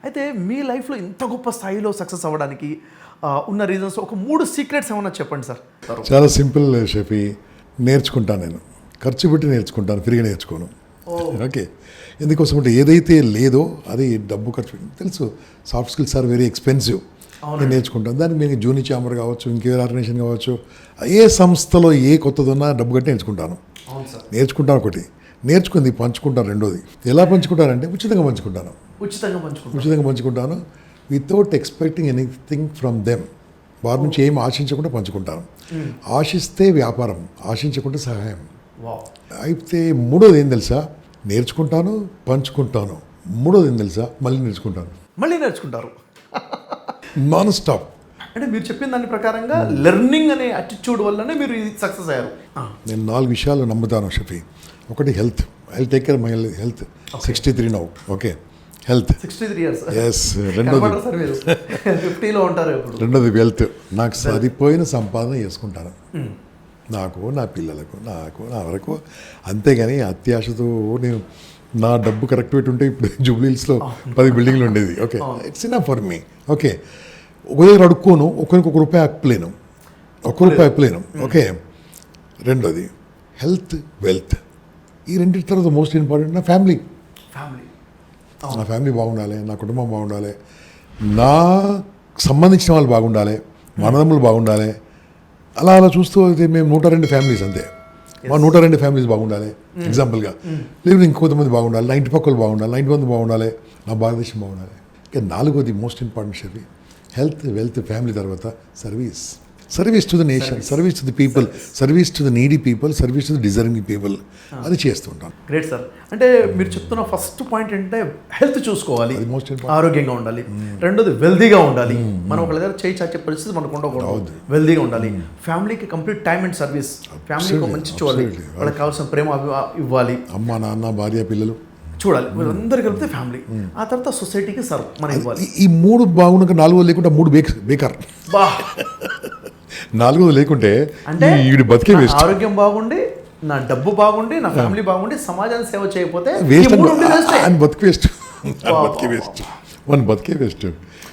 అయితే మీ లైఫ్లో ఇంత గొప్ప స్థాయిలో సక్సెస్ అవ్వడానికి ఉన్న రీజన్స్ ఒక 3 సీక్రెట్స్ ఏమన్నా చెప్పండి సార్. చాలా సింపుల్ షఫీ, నేర్చుకుంటాను నేను, ఖర్చు పెట్టి నేర్చుకుంటాను, ఫ్రీగా నేర్చుకోను. ఓకే, ఎందుకోసం అంటే ఏదైతే లేదో అది డబ్బు ఖర్చు పెట్టి తెలుసు. Soft skills are very expensive. నేను నేర్చుకుంటాను దానికి. మీకు జూనియర్ ఛాంబర్ కావచ్చు, ఇంకే ఆర్గనైజేషన్ కావచ్చు, ఏ సంస్థలో ఏ కొత్తది ఉన్నా డబ్బు కట్టి నేర్చుకుంటాను. నేర్చుకుంటాను ఒకటి, నేర్చుకుంది పంచుకుంటాను రెండోది. ఎలా పంచుకుంటానంటే ఉచితంగా పంచుకుంటాను. ఉచితంగా పంచుకుంటాను without expecting anything from them. వారి నుంచి ఏం ఆశించకుండా పంచుకుంటాను. ఆశిస్తే వ్యాపారం, ఆశించకుండా సహాయం. అయితే మూడోది ఏం తెలుసా, నేర్చుకుంటాను, పంచుకుంటాను. మూడోది ఏం తెలుసా, మళ్ళీ నేర్చుకుంటారు నాన్ స్టాప్. అంటే మీరు చెప్పిన దాని ప్రకారంగా లెర్నింగ్ అనే అటిట్యూడ్ వల్లనే మీరు సక్సెస్ అయ్యారు. నేను 4 విషయాలు నమ్ముతాను షఫీ. ఒకటి health, I take care my health. 63 now. Okay, health 63 years. Yes. రెండోది 50లో ఉంటారు. రెండోది వెల్త్. నాకు సరిపోయిన సంపాదన చేసుకుంటాను, నాకు, నా పిల్లలకు, నాకు, నా వరకు. అంతేగాని అత్యాశతో నేను నా డబ్బు కరెక్ట్ పెట్టి ఉంటే ఇప్పుడు జూబ్లీహిల్స్లో 10 బిల్డింగ్లు ఉండేది. Okay, it's enough for me. Okay, ఒక దగ్గర అడుక్కోను, ఒకరికి ₹1 అప్పలేను, ₹1 అప్పలేను. ఓకే, రెండోది హెల్త్, వెల్త్. ఈ రెండింటి తర్వాత మోస్ట్ ఇంపార్టెంట్ నా ఫ్యామిలీ. నా ఫ్యామిలీ బాగుండాలి, నా కుటుంబం బాగుండాలి, నా సంబంధించిన వాళ్ళు బాగుండాలి, మా అన్నదమ్ములు బాగుండాలి. అలా చూస్తూ అయితే మేము 102 ఫ్యామిలీస్ అంతే. మా 102 ఫ్యామిలీస్ బాగుండాలి ఎగ్జాంపుల్గా. లేదు ఇంకొంతమంది బాగుండాలి, నా ఇంటి పక్కలు బాగుండాలి, నా ఇంటి మంది బాగుండాలి, నా భారతదేశం బాగుండాలి. ఇంకా 4వది మోస్ట్ ఇంపార్టెంట్ షఫీ, హెల్త్, వెల్త్, ఫ్యామిలీ తర్వాత service. Service to the nation, service to the people, service to the needy people, service to the deserving people. అది చేస్తుంటాను. Great sir. అంటే మీరు చెప్తున్న ఫస్ట్ పాయింట్ ఏంటంటే హెల్త్ చూసుకోవాలి, ఆరోగ్యంగా ఉండాలి. రెండోది వెల్దీగా ఉండాలి. మనం ఒక దగ్గర చేయి చాచే పరిస్థితి మనకు ఉండకూడదు, వెల్దీగా ఉండాలి. ఫ్యామిలీకి కంప్లీట్ టైమ్ అండ్ సర్వీస్. ఫ్యామిలీకి మంచి చూడాలి, వాళ్ళకి కావాల్సిన ప్రేమ ఇవ్వాలి. అమ్మ, నాన్న, భార్య, పిల్లలు చూడాలి. వీళ్ళందరూ కలిపితే ఫ్యామిలీ. ఆ తర్వాత సొసైటీకి సర్వ్ మనం ఇవ్వాలి. ఈ 3 బాగున్నాక 4వది లేకుంటే 3 బేకార్. 4వది లేకుంటే అంటే బతికే వేస్ట్. ఆరోగ్యం బాగుండి, నా డబ్బు బాగుండి, నా ఫ్యామిలీ బాగుండి, సమాజాన్ని సేవ చేయకపోతే బతికే వేస్ట్.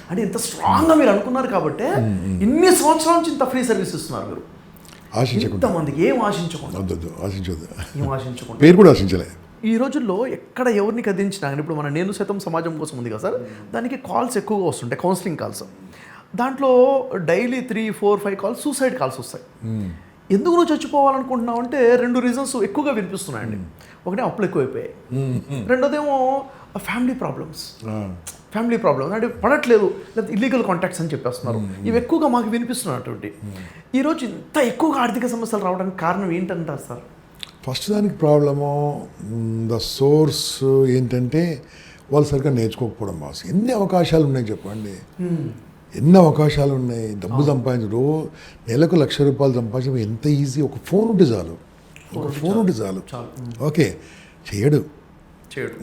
అంటే ఇంత స్ట్రాంగ్గా మీరు అనుకున్నారు కాబట్టి ఇన్ని సంవత్సరాల నుంచి ఇంత ఫ్రీ సర్వీస్ ఇస్తున్నారు మీరు. ఇంతమందికి ఏం ఆశించకుండా పేరు కూడా ఆశించలే. ఈ రోజుల్లో ఎక్కడ ఎవరిని కదిలించినా, ఇప్పుడు మన నేను సైతం సమాజం కోసం ఉంది కదా సార్, దానికి కాల్స్ ఎక్కువగా వస్తుంటాయి, కౌన్సిలింగ్ కాల్స్. దాంట్లో డైలీ 3, 4, 5 కాల్స్ సూసైడ్ కాల్స్ వస్తాయి. ఎందుకు నువ్వు చచ్చిపోవాలనుకుంటున్నావు అంటే 2 రీజన్స్ ఎక్కువగా వినిపిస్తున్నాయండి. ఒకటే అప్పులు ఎక్కువైపోయాయి, రెండోదేమో ఫ్యామిలీ ప్రాబ్లమ్స్ అంటే పడట్లేదు, లేదా ఇల్లీగల్ కాంటాక్ట్స్ అని చెప్పేస్తున్నారు. ఇవి ఎక్కువగా మాకు వినిపిస్తున్నటువంటి. ఈరోజు ఇంత ఎక్కువగా ఆర్థిక సమస్యలు రావడానికి కారణం ఏంటంటారు సార్? ఫస్ట్ దానికి ప్రాబ్లము ద సోర్స్ ఏంటంటే వాళ్ళు సరిగ్గా నేర్చుకోకపోవడం. బాస్, ఎన్ని అవకాశాలు ఉన్నాయి చెప్పండి, ఎన్ని అవకాశాలు ఉన్నాయి. డబ్బు సంపాదించడం, నెలకు ₹1,00,000 సంపాదించడం ఎంత ఈజీ. ఒక ఫోన్ ఉంటే చాలు. ఓకే, చేయడు.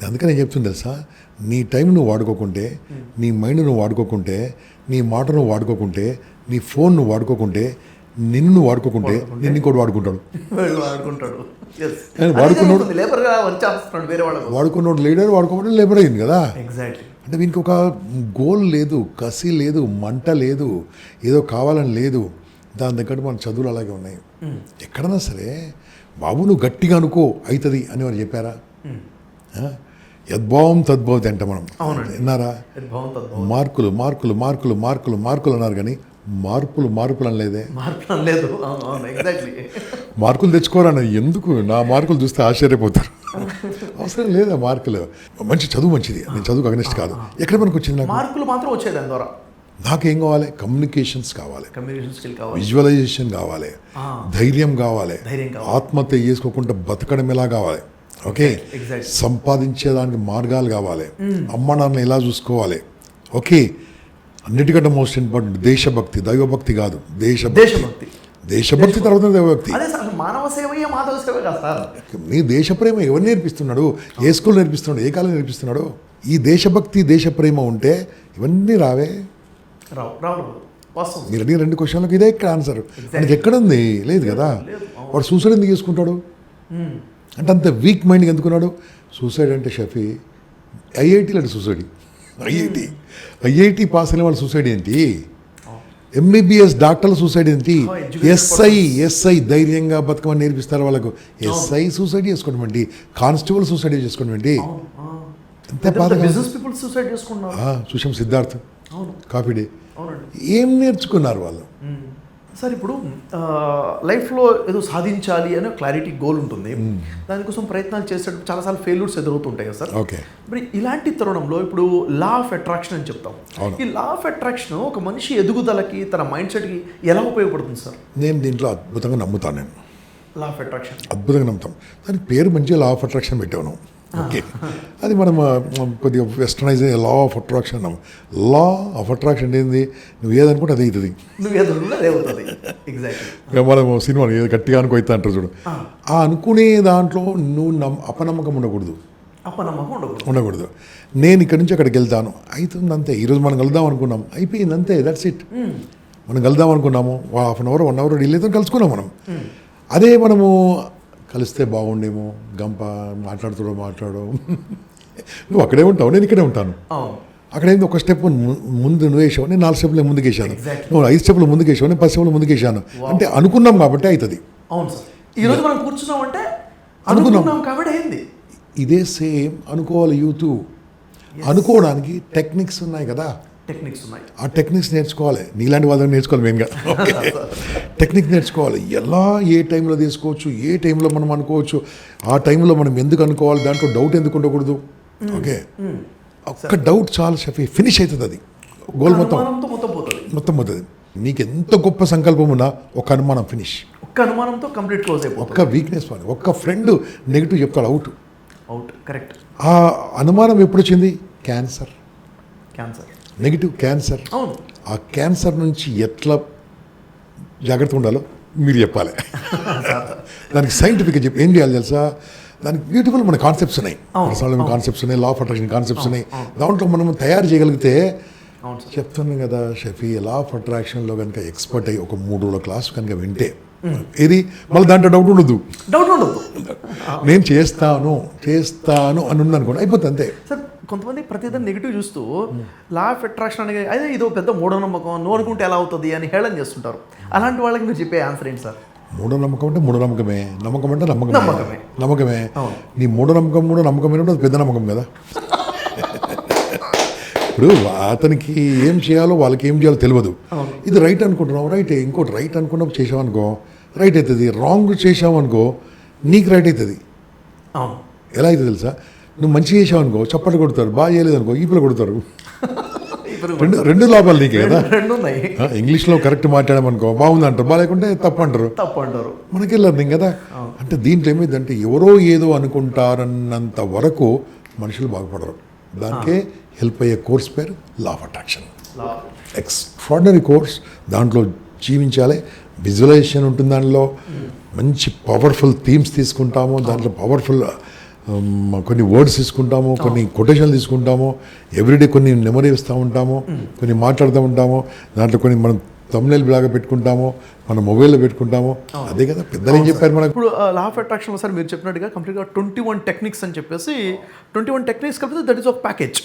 అందుకని నేను చెప్తుంది తెలుసా, నీ టైం నువ్వు వాడుకోకుంటే, నీ మైండ్ నువ్వు వాడుకోకుంటే, నీ మాట నువ్వు వాడుకోకుంటే, నీ ఫోన్ నువ్వు వాడుకోకుంటే, నిన్ను నువ్వు వాడుకోకుంటే నిన్ను ఇంకోటి వాడుకుంటాడు. వాడుకున్నోడు లీడర్, వాడుకోవడం లేబర్ అయింది కదా. అంటే వీనికి ఒక గోల్ లేదు, కసి లేదు, మంట లేదు, ఏదో కావాలని లేదు. దాని దగ్గర మన చదువులు అలాగే ఉన్నాయి. ఎక్కడన్నా సరే బాబు నువ్వు గట్టిగా అనుకో అవుతుంది అని వారు చెప్పారా? యద్భావం తద్భవతి అంటే మనం విన్నారా? మార్కులు మార్కులు మార్కులు మార్కులు మార్కులు అన్నారు కానీ మార్పులు అనలేదే. మార్కులు తెచ్చుకోరన్న. ఎందుకు? నా మార్కులు చూస్తే ఆశ్చర్యపోతారు. అవసరం లేదా మార్కులు. మంచి చదువు మంచిది, నేను చదువుకు అగ్నిస్ట్ కాదు. ఎక్కడ మనకు వచ్చింది? మార్కులు మాత్రం వచ్చాయి. దాని ద్వారా నాకేం కావాలి? కమ్యూనికేషన్స్ కావాలి, విజువలైజేషన్ కావాలి, ధైర్యం కావాలి, ఆత్మహత్య చేసుకోకుండా బతకడం ఎలా కావాలి, ఓకే, సంపాదించేదానికి మార్గాలు కావాలి, అమ్మ నాన్న ఎలా చూసుకోవాలి, ఓకే. అన్నిటికంటే మోస్ట్ ఇంపార్టెంట్ దేశభక్తి. దైవభక్తి కాదు, దేశభక్తి తర్వాత దైవభక్తి. మానవ సేవయే మాధవ సేవ కదా సార్. నీ దేశ ప్రేమ ఎవరు నేర్పిస్తున్నాడు? ఏ స్కూల్ నేర్పిస్తున్నాడు? ఏ కాలం నేర్పిస్తున్నాడు? ఈ దేశభక్తి, దేశ ప్రేమ ఉంటే ఇవన్నీ రావే. మీరు అడిగిన 2 క్వశ్చన్లకు ఇదే ఆన్సర్. మనకి ఎక్కడుంది? లేదు కదా. వాడు సూసైడ్ ఎందుకు చేసుకుంటాడు అంటే? అంత వీక్ మైండ్కి ఎందుకున్నాడు? సూసైడ్ అంటే షఫీ ఐఐటీలో అంటే సూసైడ్ ఐఐటి పాస్ అయిన వాళ్ళు సూసైడ్ ఏంటి, ఎంబీబీఎస్ డాక్టర్ల సూసైడ్ ఏంటి, ఎస్ఐ ధైర్యంగా బతకమని నేర్పిస్తారు వాళ్ళకు. ఎస్ఐ సూసైడ్ చేసుకోవడం ఏంటి, కానిస్టేబుల్ సూసైడ్ చేసుకోవడం ఏంటి, ఎంత బాధ. బిజినెస్ పీపుల్ సూసైడ్ చేసుకుంటున్నారు. చూసాం సిద్ధార్థ్ కాఫీ డే. ఏం నేర్చుకున్నారు వాళ్ళు? సార్ ఇప్పుడు లైఫ్లో ఏదో సాధించాలి అనే క్లారిటీ గోల్ ఉంటుంది, దానికోసం ప్రయత్నాలు చేసేటప్పుడు చాలాసార్లు ఫెయిల్యూర్స్ ఎదురవుతుంటాయి కదా సార్. ఓకే, ఇప్పుడు ఇలాంటి తరుణంలో ఇప్పుడు లా ఆఫ్ అట్రాక్షన్ అని చెప్తాం. ఈ లా ఆఫ్ అట్రాక్షన్ ఒక మనిషి ఎదుగుదలకి తన మైండ్ సెట్కి ఎలా ఉపయోగపడుతుంది సార్? నేను దీంట్లో అద్భుతంగా నమ్ముతాను. నేను లా ఆఫ్ అట్రాక్షన్ అద్భుతంగా నమ్ముతాం. దానికి పేరు మంచిగా లా ఆఫ్ అట్రాక్షన్ పెట్టాను. ఓకే, అది మనం కొద్దిగా వెస్టర్నైజ్ లా ఆఫ్ అట్రాక్షన్ అన్నాం. లా ఆఫ్ అట్రాక్షన్ ఏంది, నువ్వు ఏదనుకుంటే అది అవుతుంది. మనం సినిమా ఏది గట్టిగా అనుకోయితే అంటారు చూడు, ఆ అనుకునే దాంట్లో నువ్వు అపనమ్మకం ఉండకూడదు. ఉండకూడదు. నేను ఇక్కడి నుంచి అక్కడికి వెళ్తాను, అవుతుంది అంతే. ఈరోజు మనం కలుద్దాం అనుకున్నాం, అయిపోయింది అంతే, దట్స్ ఇట్. మనం కలుద్దాం అనుకున్నాము, 1 hour 1 hour డీల్ అయితే కలుసుకున్నాం మనం. అదే మనము కలిస్తే బాగుండేమో, గంప మాట్లాడు, నువ్వు అక్కడే ఉంటావు, నేను ఇక్కడే ఉంటాను. అక్కడేంది ఒక స్టెప్ ముందు నువ్వు వేసావు, నేను 4 స్టెప్లు ముందుకు వేసాను, నువ్వు 5 స్టెప్లు ముందుకు వేసావు, నేను 10 స్టెప్లు ముందుకు వేసాను. అంటే అనుకున్నాం కాబట్టి అవుతుంది. అవును సార్, ఈరోజు మనం కూర్చున్నామంటే అనుకున్నాం కాబట్టి అయింది. ఇదే సేమ్ అనుకోవాలి. యూత్ అనుకోవడానికి టెక్నిక్స్ ఉన్నాయి కదా, ఆ టెక్నిక్స్ నేర్చుకోవాలి. నీలాంటి వాళ్ళని నేర్చుకోవాలి. మెయిన్గా టెక్నిక్ నేర్చుకోవాలి. ఎలా ఏ టైంలో తీసుకోవచ్చు, ఏ టైంలో మనం అనుకోవచ్చు, ఆ టైంలో మనం ఎందుకు అనుకోవాలి, దాంట్లో డౌట్ ఎందుకు ఉండకూడదు. ఓకే, ఒక్క డౌట్ చాలు షఫీ, ఫినిష్ అవుతుంది. అది గోల్ మొత్తం పోతుంది. నీకు ఎంత గొప్ప సంకల్పం ఉన్నా ఒక అనుమానం ఫినిష్. ఒక్క అనుమానంతో కంప్లీట్ క్లోజ్ అయిపోతుంది. ఒక్క వీక్నెస్ వాడి, ఒక్క ఫ్రెండ్ నెగిటివ్ చెప్తాడు, అవుట్. కరెక్ట్. ఆ అనుమానం ఎప్పుడు వచ్చింది? క్యాన్సర్. Negative cancer. ఆ క్యాన్సర్ నుంచి ఎట్లా జాగ్రత్త ఉండాలో మీరు చెప్పాలి. దానికి సైంటిఫిక్గా చెప్పి ఏం చేయాలి తెలుసా? దానికి బ్యూటిఫుల్ మన కాన్సెప్ట్స్ ఉన్నాయి, పర్సనాలిటీ కాన్సెప్ట్స్ ఉన్నాయి, లా ఆఫ్ అట్రాక్షన్ కాన్సెప్ట్స్ ఉన్నాయి. దాంట్లో మనం తయారు చేయగలిగితే, చెప్తున్నాను కదా షఫీ, లా ఆఫ్ అట్రాక్షన్లో కనుక ఎక్స్పర్ట్ అయ్యి ఒక 3 రోజుల క్లాస్ కనుక వింటే, ఇది మళ్ళీ దాంట్లో డౌట్ ఉండదు. నేను చేస్తాను అని ఉందనుకోండి, అయిపోతుంది అంతే. సార్, కొంతమంది ప్రతిదాన్ని నెగిటివ్ చూస్తూ లా ఆఫ్ అట్రాక్షన్ అనేది అదే ఇదో పెద్ద మూఢనమ్మకం, నువ్వు అనుకుంటే ఎలా అవుతుంది అని హేళన చేస్తుంటారు. అలాంటి వాళ్ళకి మీరు చెప్పే ఆన్సర్ ఏంటి సార్? మూఢనమ్మకం అంటే మూఢనమ్మకమే, నమ్మకం అంటే నమ్మకమే. నీ మూఢనమ్మకం అది పెద్ద నమ్మకం కదా. ఇప్పుడు అతనికి ఏం చేయాలో వాళ్ళకి ఏం చేయాలో తెలియదు. ఇది రైట్ అనుకుంటున్నావు, రైట్. ఇంకోటి రైట్ అనుకున్నప్పుడు చేసావనుకో రైట్ అవుతుంది, రాంగ్ చేసావనుకో నీకు రైట్ అవుతుంది. ఎలా అవుతుంది తెలుసా? నువ్వు మంచి చేసావనుకో చప్పట్లు కొడతారు, బాగా చేయలేదు అనుకో ఈపులు కొడతారు. రెండు లోపాలు నీకే కదా. ఇంగ్లీష్లో కరెక్ట్ మాట్లాడామనుకో బాగుంది అంటారు, బాగాలేకుంటే తప్పు అంటారు. మనకి వెళ్ళదు కదా. అంటే దీంట్లో ఏమైందంటే ఎవరో ఏదో అనుకుంటారన్నంత వరకు మనుషులు బాగుపడరు. దానికే హెల్ప్ అయ్యే కోర్స్ పేరు లా ఆఫ్ అట్రాక్షన్. Extraordinary course. దాంట్లో జీవించాలి. విజువలైజేషన్ ఉంటుంది, దానిలో మంచి పవర్ఫుల్ థీమ్స్ తీసుకుంటాము, దాంట్లో పవర్ఫుల్ కొన్ని వర్డ్స్ తీసుకుంటాము, కొన్ని కొటేషన్లు తీసుకుంటాము, ఎవ్రీడే కొన్ని మెమరీ ఇస్తూ ఉంటాము, కొన్ని మాట్లాడుతూ ఉంటాము. దాంట్లో కొన్ని మనం తమ్నైల్ లాగా పెట్టుకుంటాము, మన మొబైల్లో పెట్టుకుంటాము. అదే కదా పెద్దలు ఏం చెప్పారు మనకు. ఇప్పుడు లా ఆఫ్ అట్రాక్షన్ సార్ మీరు చెప్పినట్టుగా కంప్లీట్గా 21 టెక్నిక్స్ అని చెప్పేసి 21 టెక్నిక్స్ కలిపితే దట్ ఈస్ ఒక ప్యాకేజ్.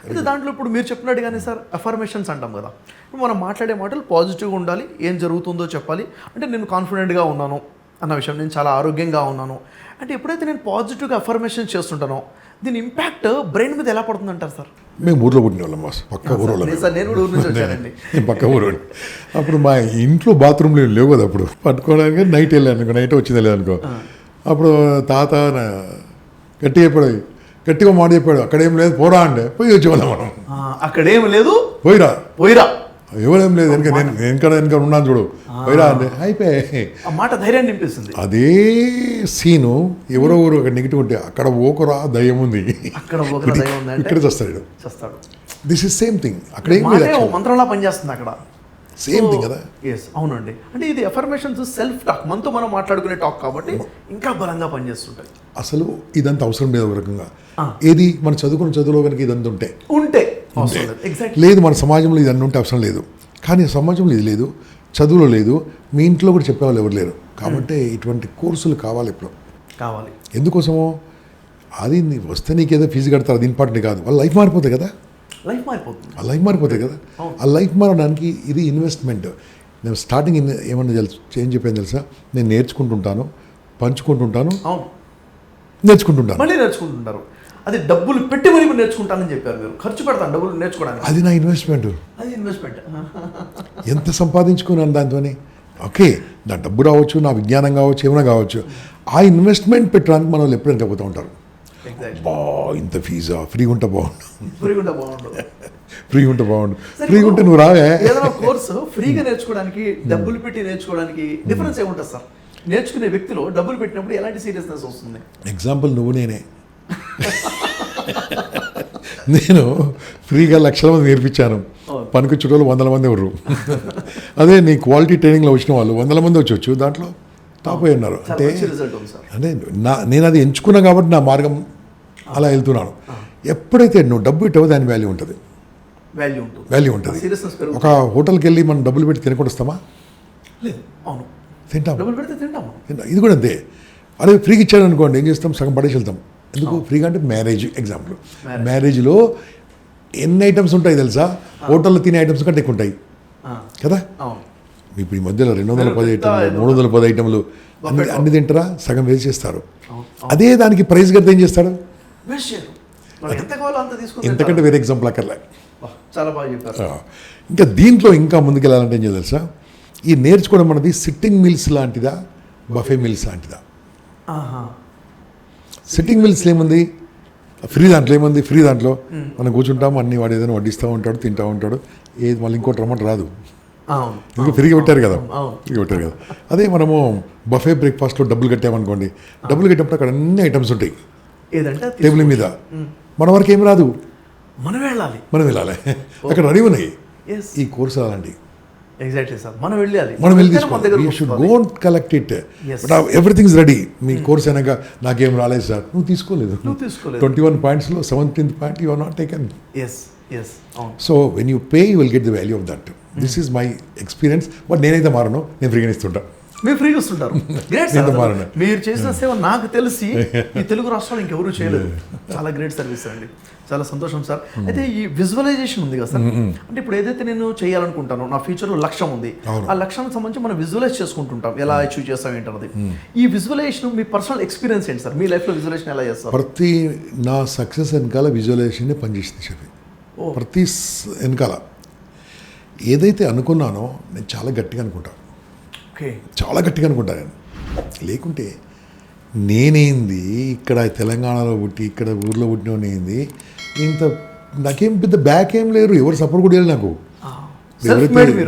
అయితే దాంట్లో ఇప్పుడు మీరు చెప్పినట్టుగానే సార్ అఫర్మేషన్స్ అంటాం కదా. ఇప్పుడు మనం మాట్లాడే మాటలు పాజిటివ్గా ఉండాలి, ఏం జరుగుతుందో చెప్పాలి. అంటే నేను కాన్ఫిడెంట్గా ఉన్నాను అన్న విషయం, నేను చాలా ఆరోగ్యంగా ఉన్నాను అంటే ఎప్పుడైతే నేను పాజిటివ్గా అఫర్మేషన్ చేస్తుంటానో దీని ఇంపాక్ట్ బ్రెయిన్ మీద ఎలా పడుతుంది అంటారు సార్? మేము ఊర్లో పుట్టిన వాళ్ళం, పక్క ఊరు. నేను కూడా ఊరు నుంచి వచ్చానండి. పక్క ఊరు. అప్పుడు మా ఇంట్లో బాత్రూమ్లు లేవు కదా, అప్పుడు పట్టుకోవడానికి నైట్ వెళ్ళాను అనుకో, నైట్ వచ్చింది లేదనుకో, అప్పుడు తాత గట్టిగా మాట చెప్పాడు, అక్కడేం లేదు పోరా అంటే పోయి వచ్చేవాళ్ళం మనం. అక్కడేం లేదు పోయిరా ఎవరేం లేదు, వెనక ఉన్నాను చూడు, పోయిరా అంటే అయిపోయి ఆ మాట ధైర్యాన్ని నింపిస్తుంది. అదే సీను ఎవరో ఊరు అక్కడ నెగిటివ్ ఉంటే అక్కడ ఓకరా దయ్యం ఉంది, ఇక్కడ చేస్తాడు. This is same thing. అక్కడ మంత్రంలా పనిచేస్తుంది అక్కడ. సేమ్ థింగ్ కదా. అవునండి. అంటే ఇది అఫర్మేషన్స్ సెల్ఫ్ టాక్, మనతో మనం మాట్లాడుకునే టాక్ కాబట్టి ఇంకా బలంగా పనిచేస్తుంటాయి. అసలు ఇదంతా అవసరం లేదు ఒక రకంగా. ఏది మన చదువుకున్న చదువులో కనుక ఇదంతా ఉంటే లేదు, మన సమాజంలో ఇదన్నీ ఉంటే అవసరం లేదు. కానీ సమాజంలో ఇది లేదు, చదువులో లేదు, మీ ఇంట్లో కూడా చెప్పేవాళ్ళు ఎవరు లేరు. కాబట్టి ఇటువంటి కోర్సులు కావాలి, ఇప్పుడు కావాలి. ఎందుకోసమో అది వస్తే నీకేదో ఫీజు కడతారు, అది ఇంపార్టెంట్ కాదు, వాళ్ళ లైఫ్ మారిపోతుంది కదా. లైఫ్ మారిపోతుంది. ఆ లైఫ్ మారిపోతాయి కదా. ఆ లైఫ్ మారడానికి ఇది ఇన్వెస్ట్మెంట్. నేను స్టార్టింగ్ ఏమన్నా ఏం చెప్పాను తెలుసా, నేను నేర్చుకుంటుంటాను, పంచుకుంటుంటాను, నేర్చుకుంటుంటాను. మళ్ళీ నేర్చుకుంటుంటారు. అది డబ్బులు పెట్టి మరీ నేర్చుకుంటానని చెప్పారు మీరు. ఖర్చు పెడతాను డబ్బులు నేర్చుకోవడానికి. అది నా ఇన్వెస్ట్మెంట్. అది ఇన్వెస్ట్మెంట్. ఎంత సంపాదించుకున్నాను దాంతోనే. ఓకే, నా డబ్బు రావచ్చు, నా విజ్ఞానం కావచ్చు, ఏమైనా కావచ్చు. ఆ ఇన్వెస్ట్మెంట్ పెట్టడానికి మనం ఎప్పుడైనా చెబుతూ ఉంటారు, బా ఇంత ఫీజా, ఫ్రీగా ఉంటే బాగుండు, ఫ్రీగా ఉంటే బాగుండు, ఫ్రీగా ఉంటే నువ్వు రావే. ఏదైనా కోర్సు ఫ్రీగా నేర్చుకోవడానికి డబ్బులు పెట్టి నేర్చుకోవడానికి డిఫరెన్స్ ఏముంటుంది సార్? నేర్చుకునే వ్యక్తిలో డబ్బులు పెట్టినప్పుడు ఎలాంటి సీరియస్నెస్ వస్తుంది? ఎగ్జాంపుల్ నువ్వు నేనే. నేను ఫ్రీగా లక్షల మంది నేర్పించాను, పనికి చుట్టూ 100 మంది ఎవరు. అదే నీ క్వాలిటీ ట్రైనింగ్లో వచ్చిన వాళ్ళు 100 మంది వచ్చి దాంట్లో టాప్ అయి ఉన్నారు. అంటే నేను అది ఎంచుకున్నా కాబట్టి నా మార్గం అలా వెళ్తున్నాను. ఎప్పుడైతే నువ్వు డబ్బు ఇట్టవో దాని వాల్యూ ఉంటుంది. ఒక హోటల్కి వెళ్ళి మనం డబ్బులు పెట్టి తినకుండా వస్తామా? తింటాం. ఇది కూడా అంతే. అదే ఫ్రీగా ఇచ్చాడు అనుకోండి, ఏం చేస్తాం, సగం పడేసి వెళ్తాం. ఎందుకు? ఫ్రీగా అంటే మ్యారేజ్ ఎగ్జాంపుల్. మ్యారేజ్లో ఎన్ని ఐటమ్స్ ఉంటాయి తెలుసా? హోటల్లో తినే ఐటమ్స్ కంటే ఎక్కువ ఉంటాయి కదా. ఇప్పుడు ఈ మధ్యలో 210 ఐటమ్లు, 310 ఐటమ్లు అన్ని తింటారా? సగం వేస్ట్ చేస్తారు. అదే దానికి ప్రైస్ కడితే ఏం చేస్తాడు? ఇంతకంటే వేరే ఎగ్జాంపుల్ అక్కర్లే. చాలా బాగా చెప్పారు. ఇంకా దీంట్లో ఇంకా ముందుకెళ్ళాలంటే ఏం చేయాలి తెలుసా? ఈ నేర్చుకోవడం అనేది సిట్టింగ్ మిల్స్ లాంటిదా, బఫే మిల్స్ లాంటిదా? సిట్టింగ్ మిల్స్ ఏముంది? ఫ్రీ దాంట్లో ఏముంది? ఫ్రీ దాంట్లో మనం కూర్చుంటాము, అన్ని వాడు ఏదైనా వడ్డిస్తూ ఉంటాడు, తింటూ ఉంటాడు, ఏది మళ్ళీ ఇంకోటి రమ్మంటే రాదు. ఇంకా ఫ్రీగా పెట్టారు కదా. అదే మనము బఫే బ్రేక్ఫాస్ట్లో డబ్బులు కట్టామనుకోండి, డబ్బులు కట్టినప్పుడు అక్కడ అన్ని ఐటమ్స్ ఉంటాయి టేబుల్ మీద. మన వరకు ఏం రాదు, మనం వెళ్ళాలి. అక్కడ రెడీ ఉన్నాయి. ఈ కోర్సు అలాంటి. ఎగ్జాక్ట్లీ సార్, మనం వెళ్ళి తీసుకోవాలి. You should go and collect it. But everything is ready. మీ కోర్స్ అయినాక నాకేం రాలేదు సార్, నువ్వు తీసుకోలేదు. 21 పాయింట్స్లో 17th point you are not taken. So when you pay you will get the value of that. This is my experience. But నేనైతే మారను, నేను ఫ్రీగా ఇస్తుంటా. మీరు ఫ్రీగా ఇస్తుంటారు. మీరు చేసిన సేవ నాకు తెలిసి ఈ తెలుగు రాష్ట్రాలు ఇంకెవరూ చేయలేదు. చాలా గ్రేట్ సర్వీస్ అండి, చాలా సంతోషం సార్. అయితే ఈ విజువలైజేషన్ ఉంది కదా సార్, అంటే ఇప్పుడు ఏదైతే నేను చేయాలనుకుంటానో, నా ఫ్యూచర్లో లక్ష్యం ఉంది, ఆ లక్ష్యానికి సంబంధించి మనం విజువలైజ్ చేసుకుంటుంటాం, ఎలా అచీవ్ చేస్తాం ఏంటన్నది. ఈ విజువలైజేషన్ మీ పర్సనల్ ఎక్స్పీరియన్స్ ఏంటి సార్? మీ లైఫ్లో విజువలైజేషన్ ఎలా చేస్తారు? ప్రతి నా సక్సెస్ వెనకాల విజువలైజేషన్ పనిచేసింది చెప్పి. ప్రతి వెనకాల ఏదైతే అనుకున్నానో నేను చాలా గట్టిగా అనుకుంటాను, చాలా గట్టిగా అనుకుంటాను నేను. లేకుంటే నేనేంది ఇక్కడ తెలంగాణలో పుట్టి ఇక్కడ ఊర్లో పుట్టినోనేంది, ఇంత నాకేం పెద్ద బ్యాక్ ఏం లేరు, ఎవరు సపోర్ట్ కూడా లేదు నాకు.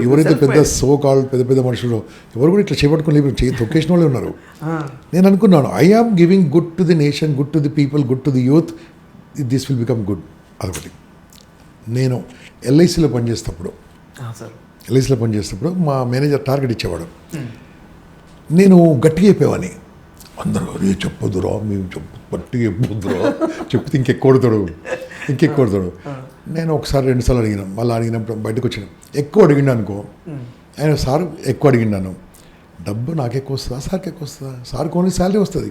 ఎవరైతే పెద్ద సో కాల్డ్ పెద్ద మనుషులు ఎవరు కూడా ఇట్లా చేపట్టుకుని తొక్కేసిన వాళ్ళే ఉన్నారు. నేను అనుకున్నాను, I am giving good to the nation, good to the people, good to the youth, this will become good. అదొకటి. నేను ఎల్ఐసిలో పనిచేసేటప్పుడు మా మేనేజర్ టార్గెట్ ఇచ్చేవాడు. నేను గట్టిగా చెప్పేవాడిని, అందరూ అదే చెప్పొద్దురా, మేము గట్టిగా చెప్పొద్దురా, చెప్తే ఇంకెక్కువ కొడతాడు. నేను ఒకసారి 2 సార్లు అడిగినాను, మళ్ళీ అడిగినప్పుడు బయటకు వచ్చినాను. ఎక్కువ అడిగినా అనుకో, ఆయన సార్ ఎక్కువ అడిగినాను, డబ్బు నాకు ఎక్కువ వస్తుందా, సార్కి ఎక్కువ వస్తుందా? సార్కి ఓన్లీ శాలరీ వస్తుంది,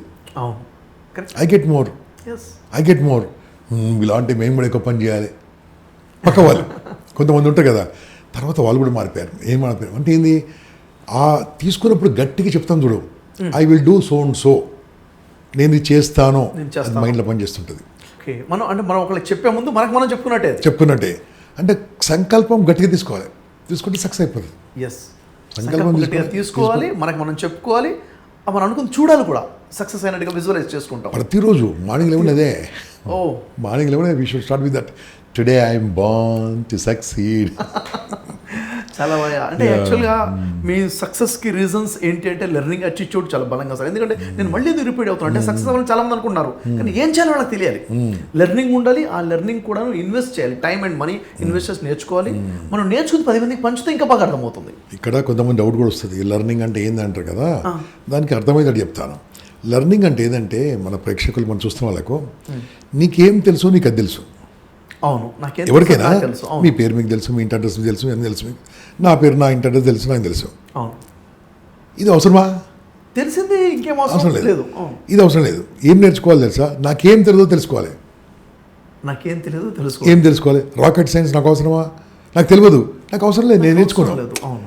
ఐ గెట్ మోర్. ఇలాంటి మేము కూడా ఎక్కువ పని చేయాలి. పక్క వాళ్ళు కొంతమంది ఉంటారు కదా, తర్వాత వాళ్ళు కూడా మారిపోయారు. ఏం మారిపోయారు అంటే ఏంది, ఆ తీసుకున్నప్పుడు గట్టిగా చెప్తాను చూడు, I will do so and so, నేను ఇది చేస్తాను, మైండ్లో పనిచేస్తుంటుంది. మనం అంటే మనం ఒకళ్ళకి చెప్పే ముందు మనం చెప్పుకున్నట్టే. అంటే సంకల్పం గట్టిగా తీసుకుంటే సక్సెస్ అయిపోతుంది. సంకల్పం గట్టిగా తీసుకోవాలి, మనం చెప్పుకోవాలి, మనం అనుకుని చూడాలి కూడా, సక్సెస్ అయినట్టుగా విజువలైజ్ చేసుకుంటాం ప్రతిరోజు. మార్నింగ్ లేవనేదే we should start with that, today I'm born to succeed. చాలా బాగా. అంటే యాక్చువల్గా మీ సక్సెస్కి రీజన్స్ ఏంటి అంటే లెర్నింగ్ అటిట్యూడ్ చాలా బలంగా సార్. ఎందుకంటే నేను మళ్ళీ ఎందుకు రిపీట్ అవుతాను అంటే, సక్సెస్ అవ్వాలని చాలా మంది అనుకుంటున్నారు, కానీ ఏం చేయాలో వాళ్ళకి తెలియాలి. లెర్నింగ్ ఉండాలి, ఆ లెర్నింగ్ కూడా ఇన్వెస్ట్ చేయాలి, టైం అండ్ మనీ ఇన్వెస్టర్స్ నేర్చుకోవాలి. మనం నేర్చుకుని 10 మందికి పంచితే ఇంకా బాగా అర్థమవుతుంది. ఇక్కడ కొంతమంది డౌట్ కూడా వస్తుంది, లెర్నింగ్ అంటే ఏందంటారు కదా, దానికి అర్థమైనట్టు చెప్తాను. లెర్నింగ్ అంటే ఏదంటే, మన ప్రేక్షకులు మనం చూస్తున్న వాళ్ళకు, నీకేం తెలుసు నీకు అది తెలుసు. అవును, ఎవరికైనా మీ పేరు మీకు తెలుసు, మీ ఇంటి అడ్రస్ మీకు తెలుసు, ఏం తెలుసు మీకు. నా పేరు, నా ఇంటి అడ్రస్ తెలుసు, నాకు తెలుసు. ఇది అవసరమా? తెలిసింది ఇంకేం అవసరం లేదు. ఇది అవసరం లేదు. ఏం నేర్చుకోవాలి తెలుసా? నాకేం తెలియదో తెలుసుకోవాలి. నాకేం తెలియదు తెలుసుకో. ఏం తెలుసుకోవాలి? రాకెట్ సైన్స్ నాకు అవసరమా? నాకు తెలియదు, నాకు అవసరం లేదు, నేను నేర్చుకున్నాను. లేదు. అవును.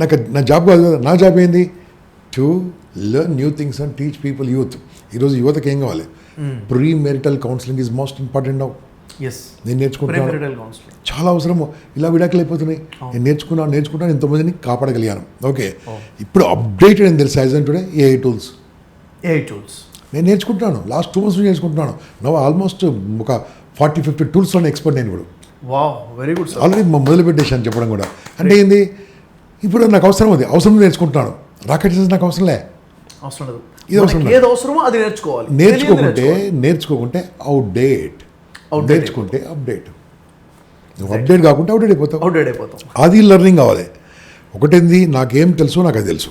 నాకు నా జాబ్ కాదు కదా. నా జాబ్ ఏంది? To learn new things and teach people, youth. ఈరోజు యువతకి ఏం కావాలి? Pre marital counselling is most important now. నేను నేర్చుకుంటున్నాను, చాలా అవసరము. ఇలా విడాకులు అయిపోతున్నాయి. నేను నేర్చుకున్నాను, ఎంతోమందిని కాపాడగలిగాను. ఓకే, ఇప్పుడు అప్డేటెడ్ అని తెలుసు యాజ్ టుడే ఏఐ టూల్స్. నేను నేర్చుకుంటున్నాను, లాస్ట్ 2 months నుంచి నేర్చుకుంటున్నాను. నవ్వు ఆల్మోస్ట్ ఒక 40-50 టూల్స్లోనే ఎక్స్పర్ట్ నేను ఇప్పుడు. Very good. ఆల్రెడీ మొదలు పెట్టేశాను చెప్పడం కూడా. అంటే ఏంది, ఇప్పుడు నాకు అవసరం, అది అవసరం నేర్చుకుంటున్నాను. రాకెట్ సైన్స్ నాకు అవసరం లేదు. ఇది అవసరం, ఏది అవసరమో అది నేర్చుకోవాలి. నేర్చుకోకుంటే అవుట్డేట్, నేర్చుకుంటే అప్డేట్. నువ్వు అప్డేట్ కాకుంటే అవుట్డేట్ అయిపోతావు. అది లెర్నింగ్ కావాలి. ఒకటేంది, నాకేం తెలుసో నాకు అది తెలుసు.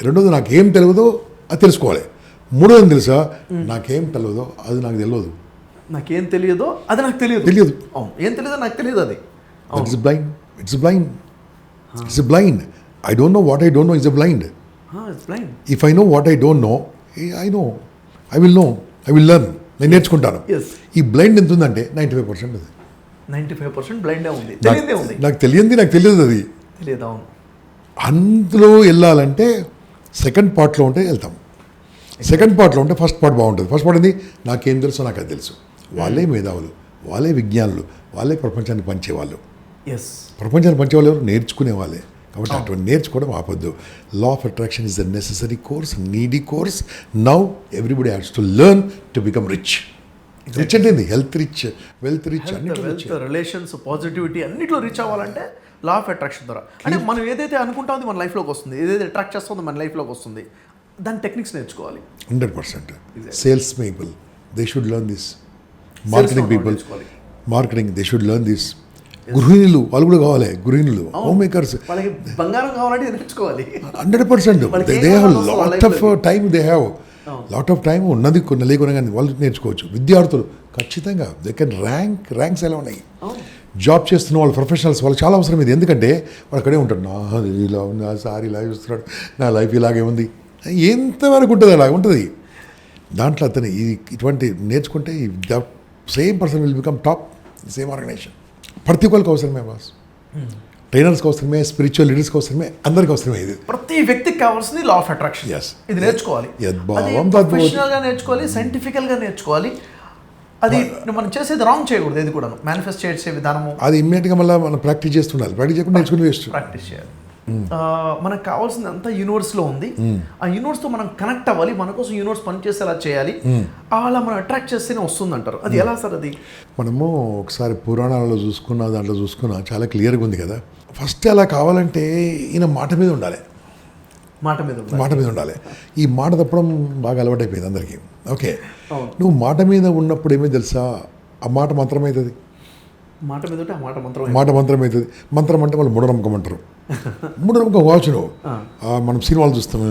రెండోది, నాకేం తెలియదో అది తెలుసుకోవాలి. మూడోది తెలుసా, నాకేం తెలియదో అది నాకు తెలియదు. నాకేం తెలియదో అది నాకు తెలియదు. ఏం తెలియదో నాకు తెలియదు. అది it's blind. I don't know what I don't know is a blind. If I know what I don't know, I will learn. నేను నేర్చుకుంటాను. ఈ బ్లైండ్ ఎంత ఉందంటే 95% అది. 95% బ్లైండే ఉంది. నాకు తెలియదు అది. అందులో వెళ్ళాలంటే సెకండ్ పార్ట్లో ఉంటే వెళ్తాం. సెకండ్ పార్ట్లో ఉంటే ఫస్ట్ పార్ట్ బాగుంటుంది. ఫస్ట్ పార్ట్ ఏంది, నాకేం తెలుసో నాకు అది తెలుసు. వాళ్ళే మేధావులు, వాళ్ళే విజ్ఞానులు, వాళ్ళే ప్రపంచాన్ని పంచేవాళ్ళు. ప్రపంచాన్ని పంచేవాళ్ళు ఎవరు? నేర్చుకునే వాళ్ళే. కాబట్టి అటువంటి నేర్చుకోవడం ఆపొద్దు. Law of attraction is the necessary course, needy course. Now everybody has to learn to become rich. Rich అంటే health rich, wealth rich, relations, positivity అన్నిట్లో రిచ్ అవ్వాలంటే లా ఆఫ్ అట్రాక్షన్ ద్వారా. అంటే మనం ఏదైతే అనుకుంటామో మన లైఫ్లోకి వస్తుంది, ఏదైతే అట్రాక్ట్ చేస్తుందో మన లైఫ్లోకి వస్తుంది. దాని టెక్నిక్స్ నేర్చుకోవాలి. 100%. Sales people they should learn this. Marketing they should learn this. గృహిణులు వాళ్ళు కూడా కావాలి. గృహిణులు, హోమ్ మేకర్స్, వాళ్ళకి బంగారం కావాలంటే నేర్చుకోవాలి. 100%. They have lot of time, lot of time ఉన్నది, కొన్ని లేకున్నా కానీ వాళ్ళు నేర్చుకోవచ్చు. విద్యార్థులు ఖచ్చితంగా దే కెన్ ర్యాంక్స్ ఎలా ఉన్నాయి. జాబ్ చేస్తున్న వాళ్ళు, ప్రొఫెషనల్స్, వాళ్ళు చాలా అవసరం ఇది. ఎందుకంటే వాడు అక్కడే ఉంటాడు, ఇలా ఉంది, సార్ ఇలా చూస్తున్నాడు, నా లైఫ్ ఇలాగే ఉంది, ఎంతవరకు ఉంటుంది, అలా ఉంటుంది. దాంట్లో అతను ఇటువంటి నేర్చుకుంటే the same person will become top same organization. ప్రతి ఒక్కరికి అవసరమే బాస్. ట్రైనర్స్కి అవసరమే, స్పిరిచువల్ లీడర్స్కి అవసరమే, అందరికి అవసరమే. ఇది ప్రతి వ్యక్తికి కావాల్సింది లా ఆఫ్ అట్రాక్షన్. ఇది నేర్చుకోవాలి, ప్రొఫెషనల్గా నేర్చుకోవాలి, సైంటిఫికల్గా నేర్చుకోవాలి. అది మనం చేసేది రాంగ్ చేయకూడదు. ఇది కూడా మేనిఫెస్ట్ చేసే విధానము అది ఇమ్మీడియట్గా మళ్ళీ మనం ప్రాక్టీస్ చేస్తుండాలి. ప్రాక్టీస్ చేయకుండా నేర్చుకుని వేస్ట్. ప్రాక్టీస్ చేయాలి. మనకు కావాల్సింది అంతా యూనివర్స్లో ఉంది. ఆ యూనివర్స్తో మనం కనెక్ట్ అవ్వాలి. మన కోసం యూనివర్స్ పనిచేసేలా చేయాలి. అలా మనం అట్రాక్ట్ చేస్తేనే వస్తుంది అంటారు. అది ఎలా సార్? అది మనము ఒకసారి పురాణాలలో చూసుకున్న దాంట్లో చూసుకున్నా చాలా క్లియర్గా ఉంది కదా. ఫస్ట్ అలా కావాలంటే ఈయన మాట మీద ఉండాలి. మాట మీద ఉండాలి. ఈ మాట తప్పడం బాగా అలవాటైపోయింది అందరికీ. ఓకే, నువ్వు మాట మీద ఉన్నప్పుడు ఏమీ తెలుసా, ఆ మాట మంత్రమవుతుంది. మాట మీద ఉంటే ఆ మాట మంత్రం అవుతుంది. మంత్రం అంటే వాళ్ళు మూఢనమ్మకం అంటారు. మూఢనమ్మకం కావచ్చు. నువ్వు మనం సినిమాలు చూస్తాం,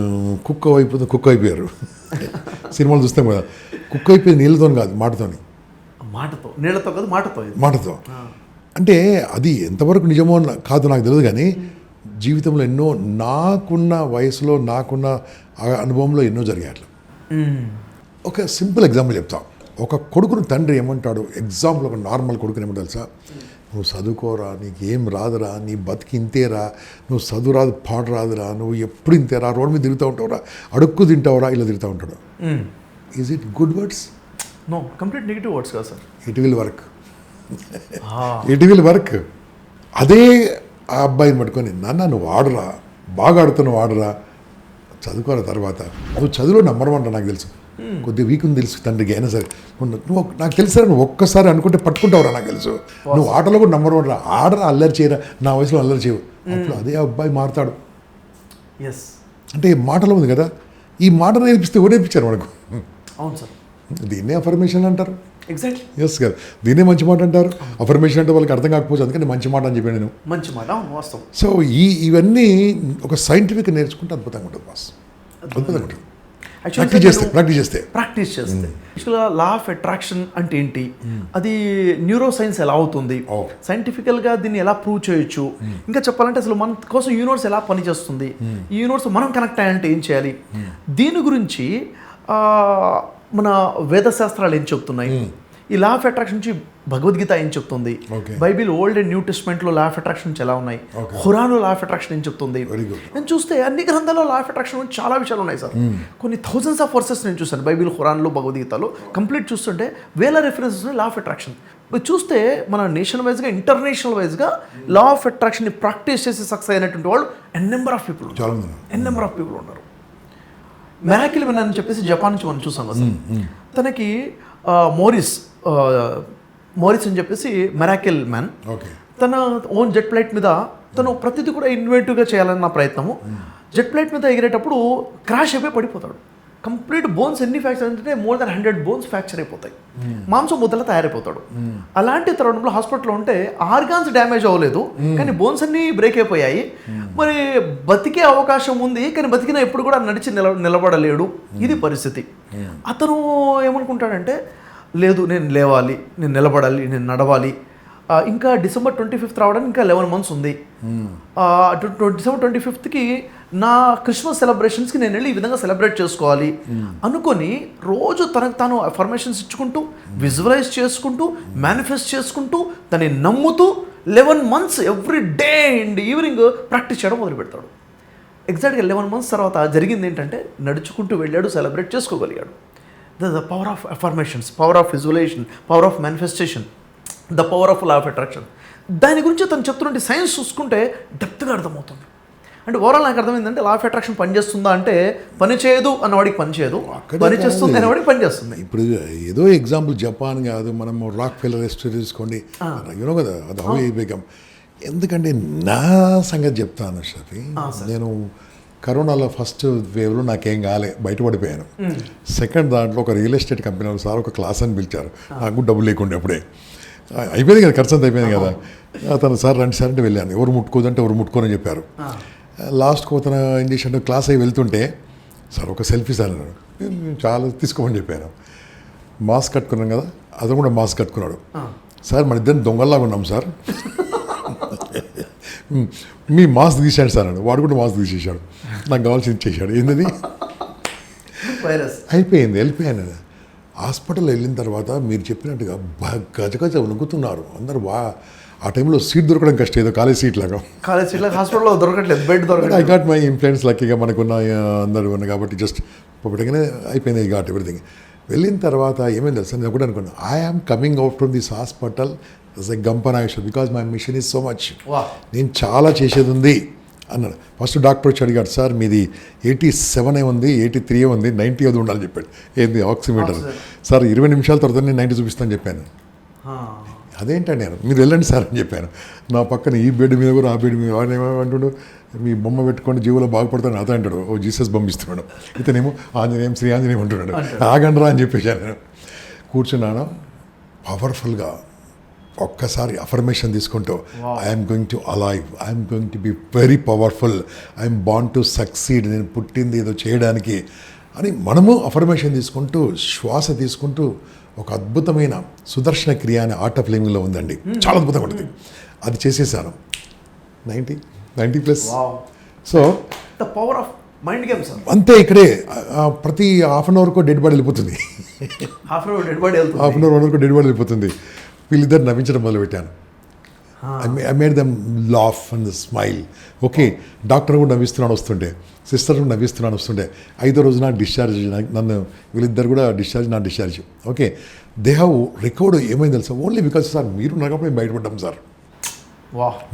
కుక్క అయిపోయారు సినిమాలు చూస్తాం కదా. కుక్క అయిపోయింది నీళ్ళతో కాదు, మాటతో. అంటే అది ఎంతవరకు నిజమో కాదు నాకు తెలియదు, కానీ జీవితంలో ఎన్నో, నాకున్న వయసులో, నాకున్న అనుభవంలో ఎన్నో జరిగాయి అట్లా. ఒక సింపుల్ ఎగ్జాంపుల్ చెప్తా. ఒక కొడుకును తండ్రి ఏమంటాడు, ఎగ్జాంపుల్ ఒక నార్మల్ కొడుకుని ఏమంటారు సార్, నువ్వు చదువుకోరా, నీకు ఏం రాదురా, నీ బతికి ఇంతేరా, నువ్వు చదువు రాదు, పాట రాదురా, నువ్వు ఎప్పుడు ఇంతేరా, రోడ్ మీద తిరుగుతూ ఉంటావురా, అడుక్కు తింటావురా, ఇలా తిరుగుతూ ఉంటాడు. Is it good words? No, complete negative words కదా సార్. It will work. అదే ఆ అబ్బాయిని పట్టుకొని, నాన్న నువ్వు ఆడరా, బాగా ఆడుతున్నావు, ఆడరా, చదువుకోరా, తర్వాత నువ్వు చదువులో నెంబర్ 1 నాకు తెలుసు, కొద్దిగా వీక్ ఉంది తెలుసు తండ్రికి అయినా సరే, నువ్వు నాకు తెలుసా, నువ్వు ఒక్కసారి అనుకుంటే పట్టుకుంటావురా, నాకు తెలుసు, నువ్వు ఆటలో కూడా నెంబర్ 1 రా, ఆడరా, అల్లరి చేయరా, నా వయసులో అల్లరి చేయవు. అప్పుడు అదే అబ్బాయి మారుతాడు. అంటే మాటలో ఉంది కదా. ఈ మాట నేర్పిస్తే ఎవరు నేర్పించారు మనకు? అవును సార్. దీన్నే అఫర్మేషన్ అంటారు. ఎగ్జాక్ట్లీ. ఎస్ కదా, దీన్నే మంచి మాట అంటారు. అఫర్మేషన్ అంటే వాళ్ళకి అర్థం కాకపోవచ్చు, అందుకని మంచి మాట అని చెప్పాను నేను. మంచి మాట, వాస్తవం. సో ఇవన్నీ ఒక సైంటిఫిక్ నేర్చుకుంటే అద్భుతంగా ఉంటుంది బాస్, అద్భుతంగా ఉంటుంది. ప్రాక్టీస్ చేస్తే యాక్చువల్గా లా ఆఫ్ అట్రాక్షన్ అంటే ఏంటి, అది న్యూరో సైన్స్ ఎలా అవుతుంది, సైంటిఫికల్గా దీన్ని ఎలా ప్రూవ్ చేయొచ్చు, ఇంకా చెప్పాలంటే అసలు మన కోసం యూనివర్స్ ఎలా పనిచేస్తుంది, ఈ యూనివర్స్ మనం కనెక్ట్ అయ్యాలంటే ఏం చేయాలి, దీని గురించి మన వేద శాస్త్రాలు ఏం చెప్తున్నాయి, ఈ లా ఆఫ్ అట్రాక్షన్ నుంచి భగవద్గీత ఏం చెప్తుంది, Okay. Bible old and new టెస్ట్మెంట్లో లా ఆఫ్ అట్రాక్షన్ నుంచి ఎలా ఉన్నాయి, Okay. ఖురాన్లో లా ఆఫ్ అట్రాక్షన్ ఏం చెప్తుంది. Very good. నేను చూస్తే అన్ని గ్రంథాల్లో లా ఆఫ్ అట్రాక్షన్ గురించి చాలా విషయాలు ఉన్నాయి సార్. కొన్ని థౌజండ్స్ ఆఫ్ వర్సెస్ నేను చూసాను బైబిల్, ఖురాన్లో, భగవద్గీతలో. కంప్లీట్ చూస్తుంటే వేల రెఫరెన్సెస్ లా ఆఫ్ అట్రాక్షన్. మీరు చూస్తే మన నేషన్ వైజ్గా, ఇంటర్నేషనల్ వైజ్గా లా ఆఫ్ అట్రాక్షన్ని ప్రాక్టీస్ చేసి సక్సెస్ అయినటువంటి వాళ్ళు ఎన్ నెంబర్ ఆఫ్ పీపుల్ ఉన్నారు. మెరాకిల్ మెన్ అని చెప్పేసి జపాన్ నుంచి మనం చూసాం కదా సార్. తనకి మోరిస్ అని చెప్పేసి మెరాకిల్ మ్యాన్, ఓకే, తన ఓన్ జెట్ ఫ్లైట్ మీద తను ప్రతిదీ కూడా ఇన్వెంటివ్గా చేయాలన్న ప్రయత్నము. జెట్ ఫ్లైట్ మీద ఎగిరేటప్పుడు క్రాష్ అయిపోయి పడిపోతాడు. కంప్లీట్ బోన్స్ ఎన్ని ఫ్రాక్చర్ అంటే మోర్ దెన్ 100 బోన్స్ ఫ్రాక్చర్ అయిపోతాయి, మాంసం ముద్దలా తయారైపోతాడు. అలాంటి తరుణంలో హాస్పిటల్లో ఉంటే ఆర్గాన్స్ డ్యామేజ్ అవ్వలేదు, కానీ బోన్స్ అన్నీ బ్రేక్ అయిపోయాయి. మరి బతికే అవకాశం ఉంది, కానీ బతికిన ఎప్పుడు కూడా నడిచి నిలబడలేడు. ఇది పరిస్థితి. అతను ఏమనుకుంటాడంటే, లేదు నేను లేవాలి, నేను నిలబడాలి, నేను నడవాలి. ఇంకా డిసెంబర్ 25th రావడానికి ఇంకా 11 months ఉంది. డిసెంబర్ 25th నా క్రిస్మస్ సెలబ్రేషన్స్కి నేను వెళ్ళి ఈ విధంగా సెలబ్రేట్ చేసుకోవాలి అనుకొని రోజు తనకు తాను అఫర్మేషన్స్ ఇచ్చుకుంటూ, విజువలైజ్ చేసుకుంటూ, మేనిఫెస్ట్ చేసుకుంటూ, దాన్ని నమ్ముతూ 11 months every day and evening practice చేయడం మొదలు పెడతాడు. ఎగ్జాక్ట్గా 11 months తర్వాత జరిగింది ఏంటంటే, నడుచుకుంటూ వెళ్ళాడు, సెలబ్రేట్ చేసుకోగలిగాడు. The power of affirmations, power of visualization, power of manifestation, the power of law of attraction. దాని గురించి తను చెప్తున్నట్టు సైన్స్ చూసుకుంటే డెప్త్గా అర్థమవుతుంది. అంటే ఓవరాల్ నాకు అర్థమైందంటే లా ఆఫ్ అట్రాక్షన్ పనిచేస్తుందా అంటే, పని చేయదు అన్నవాడికి పని చేయదు, పని చేస్తుంది అనేవాడికి పని చేస్తుంది. ఇప్పుడు ఏదో ఎగ్జాంపుల్ జపాన్ కాదు, మనం రాక్ ఫెల్లర్ హిస్టరీ తీసుకోండి, యూనో కదా, అది హౌ బేగం. ఎందుకంటే నా సంగతి చెప్తాను షఫీ, నేను కరోనాలో ఫస్ట్ వేవ్లో నాకేం కాలే, బయటపడిపోయాను. సెకండ్ దాంట్లో ఒక రియల్ ఎస్టేట్ కంపెనీ వాళ్ళు సార్ ఒక క్లాస్ అని పిలిచారు, నాకు డబ్బులు లేకుండా అప్పుడే అయిపోయింది కదా, ఖర్చు అంతా అయిపోయింది కదా. అతను సార్ రండి సార్ అంటే వెళ్ళాను. ఎవరు ముట్టుకోదంటే ఎవరు ముట్టుకోనని చెప్పారు. లాస్ట్కి అతను ఏం చేశాడు, క్లాస్ అయి వెళ్తుంటే సార్ ఒక సెల్ఫీ సార్ అన్నాడు. నేను చాలా తీసుకోమని చెప్పాను. మాస్క్ కట్టుకున్నాను కదా, అతను కూడా మాస్క్ కట్టుకున్నాడు. సార్ మన ఇద్దరు దొంగల్లాగా ఉన్నాం సార్, మీ మాస్క్ తీసాడు సార్ అన్నాడు. వాడు కూడా మాస్క్ తీసేసాడు, నాకు కావాల్సింది చేశాడు. ఏంటది అయిపోయింది, వెళ్ళిపోయాను. హాస్పిటల్ వెళ్ళిన తర్వాత మీరు చెప్పినట్టుగా గజగజ వణుకుతున్నారు అందరు. ఆ టైంలో సీట్ దొరకడం కష్టం, ఏదో కాలేజ్ సీట్ లాగా హాస్పిటల్లో దొరకట్లేదు, బెడ్ దొరకట్లేదు. ఐ గాట్ మై ఇన్ఫ్లుయెన్స్ లక్కీగా మనకున్న అందరూ ఉన్నాయి కాబట్టి జస్ట్ పెట్టగానే అయిపోయింది. I got everything. వెళ్ళిన తర్వాత ఏమైంది తెలుసా, నేను ఒకటి అనుకున్నాను, I am coming out from this hospital as a గంపనాయేశ్వర్ because my mission is so much. నేను చాలా చేసేది ఉంది అన్నాడు. ఫస్ట్ డాక్టర్ వచ్చి అడిగాడు, సార్ మీది 87 ఉంది, 83 ఉంది, 90 అది ఉండాలని చెప్పాడు. ఏంది ఆక్సిమీటర్ సార్, 20 నిమిషాల తర్వాత నేను 90 చూపిస్తాను చెప్పాను. అదేంటండి నేను, మీరు వెళ్ళండి సార్ అని చెప్పాను. నా పక్కన ఈ బెడ్ మీద కూడా ఆ బెడ్ మీద అంటున్నాడు, మీ బొమ్మ పెట్టుకొని జీవులో బాగుపడతాను అతను అంటాడు. ఓ జీసస్ బొమ్మ ఇస్తున్నాడు, ఇతనేమో ఆంజనేయం శ్రీ ఆంజనేయం అంటున్నాడు. ఆగండ్రా అని చెప్పేశాను. కూర్చున్నాను, పవర్ఫుల్గా ఒక్కసారి అఫర్మేషన్ తీసుకుంటూ, I'm going to alive, I'm going to be very powerful, I'm born to succeed, నేను పుట్టింది ఏదో చేయడానికి అని మనము అఫర్మేషన్ తీసుకుంటూ, శ్వాస తీసుకుంటూ, ఒక అద్భుతమైన సుదర్శన క్రియ అనే ఆర్ట్ ఆఫ్ లివింగ్లో ఉందండి, చాలా అద్భుతంగా ఉంటుంది. అది చేసేసాను 90+. So the power of mind games అంతే. ఇక్కడే ప్రతి హాఫ్ అన్ అవర్కో డెడ్ బాడీ వెళ్ళిపోతుంది, హాఫ్ అన్ అవర్ వరకు డెడ్ బాడీ వెళ్ళిపోతుంది. వీళ్ళిద్దరు నవ్వించడం మొదలుపెట్టాను. I made them laugh and smile. Okay, doctor కూడా నవ్విస్తున్నాను వస్తుంటే, సిస్టర్ కూడా నవ్విస్తున్నాను వస్తుంటే. 5వ రోజు నాకు డిశ్చార్జ్, నన్ను వీళ్ళిద్దరు కూడా discharge. Okay, they have recovered. ఏమైంది తెలుసా, ఓన్లీ బికాజ్ సార్ మీరు ఉన్నప్పుడు మేము బయటపడ్డాం సార్,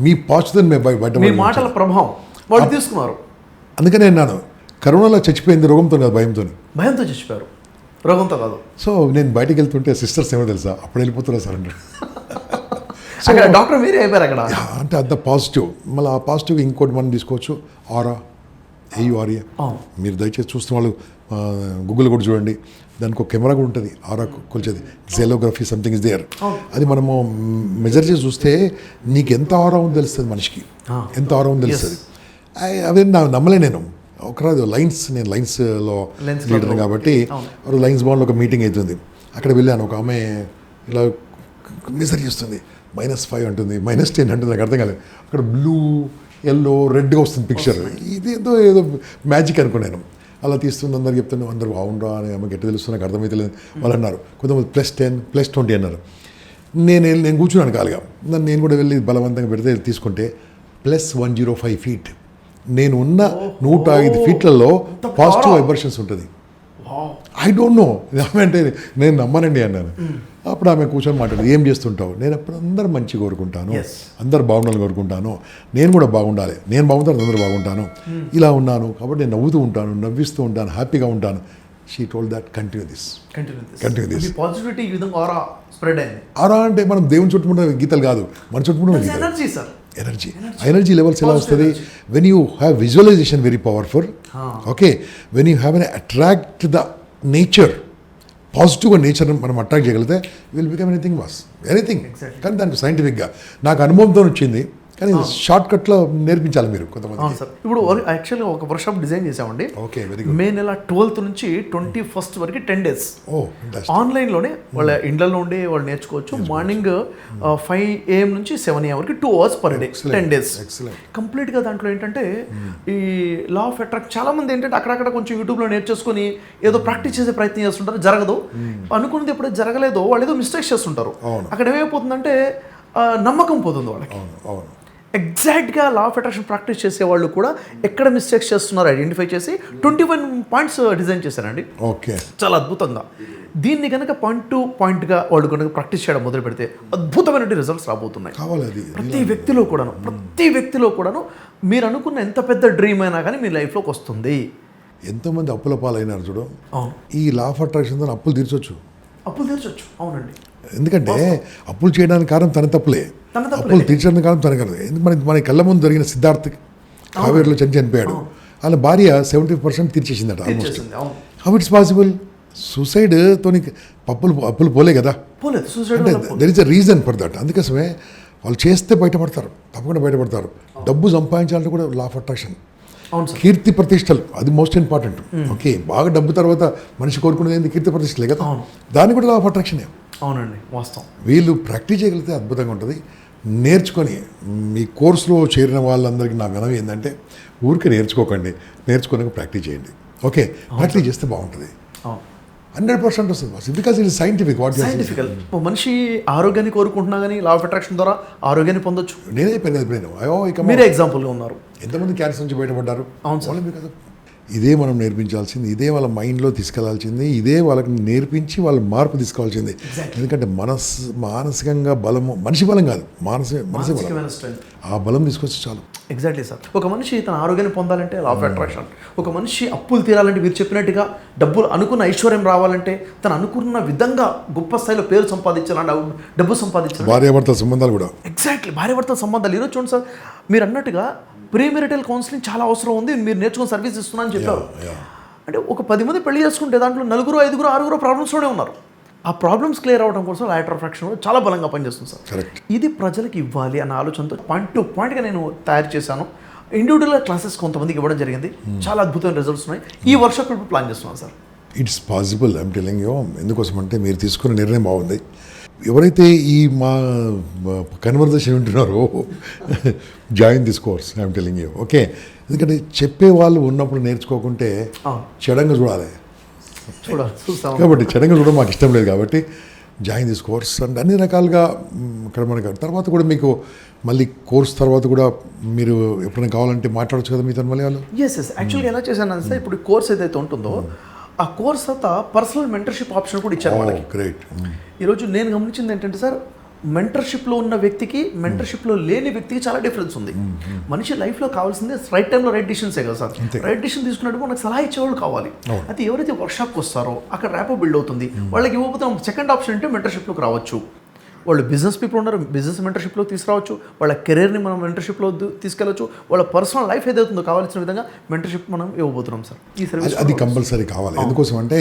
మీ పాచుతో మేము బయట మాటల ప్రభావం వాళ్ళు తీసుకున్నారు. అందుకనే అన్నాను, కరోనాలో చచ్చిపోయింది రోగంతో కాదు, భయంతో చచ్చిపోయారు, రోగంతో కాదు. సో నేను బయటకు వెళ్తుంటే సిస్టర్స్ ఏమో తెలుసా, అప్పుడు వెళ్ళిపోతున్నా సార్ అంటే. సో డాక్టర్ మీరే అయిపోయారు అక్కడ. అంటే అంత పాజిటివ్. మళ్ళీ ఆ పాజిటివ్ ఇంకోటి మనం తీసుకోవచ్చు, ఆరా, AURA. మీరు దయచేసి చూస్తున్న వాళ్ళు గూగుల్ కూడా చూడండి, దానికి ఒక కెమెరా కూడా ఉంటుంది, ఆరా కొలిచేది, జెలోగ్రఫీ సంథింగ్ ఇస్ దేర్. అది మనము మెజర్ చేసి చూస్తే నీకు ఎంత ఆరా ఉందో తెలుస్తుంది, మనిషికి ఎంత ఆరా ఉందో తెలుస్తుంది. అదే నమ్మలే నేను. ఒకరాదు నేను లైన్స్లో లీడర్ కాబట్టి లైన్స్ బాండ్లో ఒక మీటింగ్ అవుతుంది. అక్కడ వెళ్ళాను, ఒక ఆమె ఇలా మెజర్ చేస్తుంది, -5 అంటుంది, -10 అంటుంది, నాకు అర్థం కాలేదు. అక్కడ బ్లూ, ఎల్లో, రెడ్గా వస్తుంది పిక్చర్. ఇది ఏదో మ్యాజిక్ అనుకున్నాను. అలా తీస్తుంది అందరు చెప్తున్నాను, అందరూ బాగుండ్రా అని ఆమెకి ఎట్లా తెలుస్తుంది నాకు అర్థమైతే లేదు వాళ్ళు అన్నారు. కొంతమంది +10 +20 అన్నారు. నేను కూర్చున్నాను కాలుగా, నేను కూడా వెళ్ళి బలవంతంగా పెడితే తీసుకుంటే +105 ఫీట్. నేను ఉన్న 105 ఫీట్లలో పాజిటివ్ వైబ్రేషన్స్ ఉంటుంది. ఐ డోంట్ నో అంటే నేను నమ్మనండి అన్నాను. అప్పుడు ఆమె కూర్చొని మాట్లాడింది, ఏం చేస్తుంటావు? నేను అప్పుడు అందరు మంచి కోరుకుంటాను, అందరు బాగుండాలని కోరుకుంటాను, నేను కూడా బాగుండాలి, నేను బాగుంటాను అందరూ బాగుంటాను, ఇలా ఉన్నాను కాబట్టి నేను నవ్వుతూ ఉంటాను, నవ్విస్తూ ఉంటాను, హ్యాపీగా ఉంటాను. She told that continue this. Positivity ఈ విధంగా ఆరా స్ప్రెడ్ అయింది. ఆరా అంటే మనం దేవుని చుట్టుముట్టిన గీతలు కాదు, మన చుట్టుముట్టిన గీతలు. ఎనర్జీ సార్, ఎనర్జీ లెవెల్స్ ఎలా వస్తుంది? When you have visualization very powerful. Okay, when you have an attract the nature, పాజిటివ్గా నేచర్ని మనం అట్రాక్ట్ చేయగలిగితే విల్ బికమ్ ఎనీథింంగ్. కానీ దానికి సైంటిఫిక్గా నాకు అనుభవంతో వచ్చింది, కానీ షార్ట్ కట్లో నేర్పించాలి మీరు కొంతమంది. సార్ ఇప్పుడు యాక్చువల్గా ఒక వర్క్షాప్ డిజైన్ చేసామండి. Okay, very good. మే నెల 12th నుంచి 21st వరకు 10 days ఆన్లైన్లోనే వాళ్ళ ఇండ్లలో ఉండి వాళ్ళు నేర్చుకోవచ్చు. మార్నింగ్ 5 AM నుంచి 7 AM వరకు 2 hours per day 10 days కంప్లీట్గా. దాంట్లో ఏంటంటే ఈ లా ఆఫ్ అట్రాక్ట్ చాలా మంది ఏంటంటే అక్కడక్కడ కొంచెం యూట్యూబ్లో నేర్చేసుకొని ఏదో ప్రాక్టీస్ చేసే ప్రయత్నం చేస్తుంటారు, జరగదు. అనుకున్నది ఎప్పుడైతే జరగలేదో వాళ్ళు ఏదో మిస్టేక్స్ చేస్తుంటారు. అక్కడ ఏమైపోతుందంటే నమ్మకం పోతుంది వాళ్ళకి. ఎగ్జాక్ట్గా లా ఆఫ్ అట్రాక్షన్ ప్రాక్టీస్ చేసే వాళ్ళు కూడా ఎక్కడ మిస్టేక్స్ చేస్తున్నారు ఐడెంటిఫై చేసి 21 points డిజైన్ చేశారండి. ఓకే, చాలా అద్భుతంగా. దీన్ని కనుక పాయింట్ టు పాయింట్గా వాళ్ళు కనుక ప్రాక్టీస్ చేయడం మొదలు పెడితే అద్భుతమైన రిజల్ట్స్ రాబోతున్నాయి. ప్రతి వ్యక్తిలో కూడాను మీరు అనుకున్న ఎంత పెద్ద డ్రీమ్ అయినా కానీ మీ లైఫ్లోకి వస్తుంది. ఎంతోమంది అప్పుల పాలైనారు చూడు. ఈ లా ఆఫ్ అట్రాక్షన్ తో అప్పులు తీర్చొచ్చు. అవునండి. ఎందుకంటే అప్పులు చేయడానికి కారణం తన తప్పులే, అప్పులు తీర్చడానికి కారణం తన కాదు. ఎందుకంటే మన కళ్ళ ముందు జరిగిన సిద్ధార్థ్ కావేరిలో చనిపోయాడు, ఆయన భార్య 70% తీర్చేసిందట almost. How it's possible? Suicide తోని అప్పులు పోలే కదా, అంటే there is a reason for that. అందుకోసమే వాళ్ళు చేస్తే బయటపడతారు, తప్పకుండా బయటపడతారు. డబ్బు సంపాదించాలంటే కూడా లా ఆఫ్ అట్రాక్షన్. కీర్తి ప్రతిష్టలు అది మోస్ట్ ఇంపార్టెంట్. ఓకే, బాగా డబ్బు తర్వాత మనిషి కోరుకునేది ఏంటి? కీర్తి ప్రతిష్టలే కదా, దాన్ని కూడా లా ఆఫ్ అట్రాక్షన్. అవునండి, వాస్తవం. వీళ్ళు ప్రాక్టీస్ చేయగలిగితే అద్భుతంగా ఉంటుంది. నేర్చుకొని మీ కోర్సులో చేరిన వాళ్ళందరికీ నా మనవి ఏంటంటే ఊరికే నేర్చుకోకండి, నేర్చుకోడానికి ప్రాక్టీస్ చేయండి. ఓకే, ప్రాక్టీస్ చేస్తే బాగుంటుంది. 100% వస్తుంది, బికాస్ ఇట్ ఇస్ సైంటిఫిక్. సైంటిఫికల్. మనిషి ఆరోగ్యాన్ని కోరుకుంటున్నా కానీ లా ఆఫ్ అట్రాక్షన్ ద్వారా ఆరోగ్యాన్ని పొందొచ్చు. నేనే చెప్పాను, మీరే ఎగ్జాంపుల్గా ఉన్నారు. ఎంతమంది క్యాన్సర్ నుంచి బయటపడ్డారు? అవును సార్. బికాస్ ఇదే మనం నేర్పించాల్సింది, ఇదే వాళ్ళ మైండ్లో తీసుకెళ్లాల్సింది, ఇదే వాళ్ళకి నేర్పించి వాళ్ళ మార్పు తీసుకోవాల్సింది. ఎందుకంటే మానసికంగా బలము, మనిషి బలం కాదు, మనసి బలం, ఆ బలం తీసుకొచ్చి చాలు. Exactly sir. ఒక మనిషి తన ఆరోగ్యాన్ని పొందాలంటే లా ఆఫ్ అట్రాక్షన్. ఒక మనిషి అప్పులు తీరాలంటే మీరు చెప్పినట్టుగా డబ్బులు అనుకున్న ఐశ్వర్యం రావాలంటే తను అనుకున్న విధంగా గొప్ప స్థాయిలో పేరు సంపాదించాలంటే డబ్బు సంపాదించాలి. భార్యాభర్తల సంబంధాలు కూడా ఎగ్జాక్ట్లీ, భార్యాభర్తల సంబంధాలు. ఈరోజు చూడండి సార్, మీరు అన్నట్టుగా ప్రీమెరిటల్ కౌన్సిలింగ్ చాలా అవసరం ఉంది, మీరు నేర్చుకుని సర్వీస్ ఇస్తున్నా అని చెప్పారు. అంటే ఒక 10 మంది పెళ్లి చేసుకుంటే దాంట్లో 4, 5, 6 ప్రాబ్లమ్స్లోనే ఉన్నారు. ఆ ప్రాబ్లమ్స్ క్లియర్ అవ్వడం కోసం లా ఆఫ్ అట్రాక్షన్ చాలా బలంగా పనిచేస్తుంది సార్. ఇది ప్రజలకు ఇవ్వాలి అన్న ఆలోచనతో పాయింట్ టు పాయింట్గా నేను తయారు చేశాను. ఇండివిజువల్ క్లాసెస్ కొంతమందికి ఇవ్వడం జరిగింది, చాలా అద్భుతమైన రిజల్ట్స్ ఉన్నాయి. ఈ వర్క్షాప్ ఇప్పుడు ప్లాన్ చేస్తున్నాను sir. It's possible, I'm telling you. ఎందుకోసం అంటే మీరు తీసుకున్న నిర్ణయం బాగుంది. ఎవరైతే ఈ మా కన్వర్జేషన్ ఉంటున్నారో join this course, I'm telling you. Okay, ఎందుకంటే చెప్పే వాళ్ళు ఉన్నప్పుడు నేర్చుకోకుంటే చెడంగా చూడాలి కాబట్టి చెడంగా చూడడం మాకు ఇష్టం లేదు. కాబట్టి జాయిన్ దిస్ కోర్స్ అండ్ అన్ని రకాలుగా ఇక్కడ మనకు తర్వాత కూడా మీకు మళ్ళీ కోర్స్ తర్వాత కూడా మీరు ఎప్పుడైనా కావాలంటే మాట్లాడచ్చు కదా మీతో మళ్ళీ వాళ్ళు. ఎస్ యాక్చువల్గా ఎలా చేశాను సార్, ఇప్పుడు కోర్స్ ఏదైతే ఉంటుందో ఆ కోర్స్ అంతా పర్సనల్ మెంటర్షిప్ ఆప్షన్ కూడా ఇచ్చారు వాళ్ళకి. గ్రేట్. ఈరోజు నేను గమనించింది ఏంటంటే సార్, మెంటర్షిప్లో ఉన్న వ్యక్తికి మెంటర్షిప్లో లేని వ్యక్తికి చాలా డిఫరెన్స్ ఉంది. మనిషి లైఫ్లో కావాల్సింది రైట్ టైంలో రైట్ డిసిషన్సే కదా సార్. రైట్ డిసిషన్ తీసుకున్నట్టు మనకు సలహా ఇచ్చేవాళ్ళు కావాలి. అది ఎవరైతే వర్క్షాప్కి వస్తారో అక్కడ ర్యాపో బిల్డ్ అవుతుంది. వాళ్ళకి ఇవ్వకపోతే సెకండ్ ఆప్షన్ అంటే మెంటర్షిప్లోకి రావచ్చు. వాళ్ళు బిజినెస్ పీపుల్ ఉన్నారు, బిజినెస్ మెంటర్షిప్లో తీసుకురావచ్చు. వాళ్ళ కెరీర్ని మనం మెంటర్షిప్లో తీసుకెళ్ళచ్చు. వాళ్ళ పర్సనల్ లైఫ్ ఏదైతుందో కావాల్సిన విధంగా మెంటర్షిప్ మనం ఇవ్వబోతున్నాం సార్. ఈ సర్వీస్ అది కంపల్సరీ కావాలి. ఎందుకోసం అంటే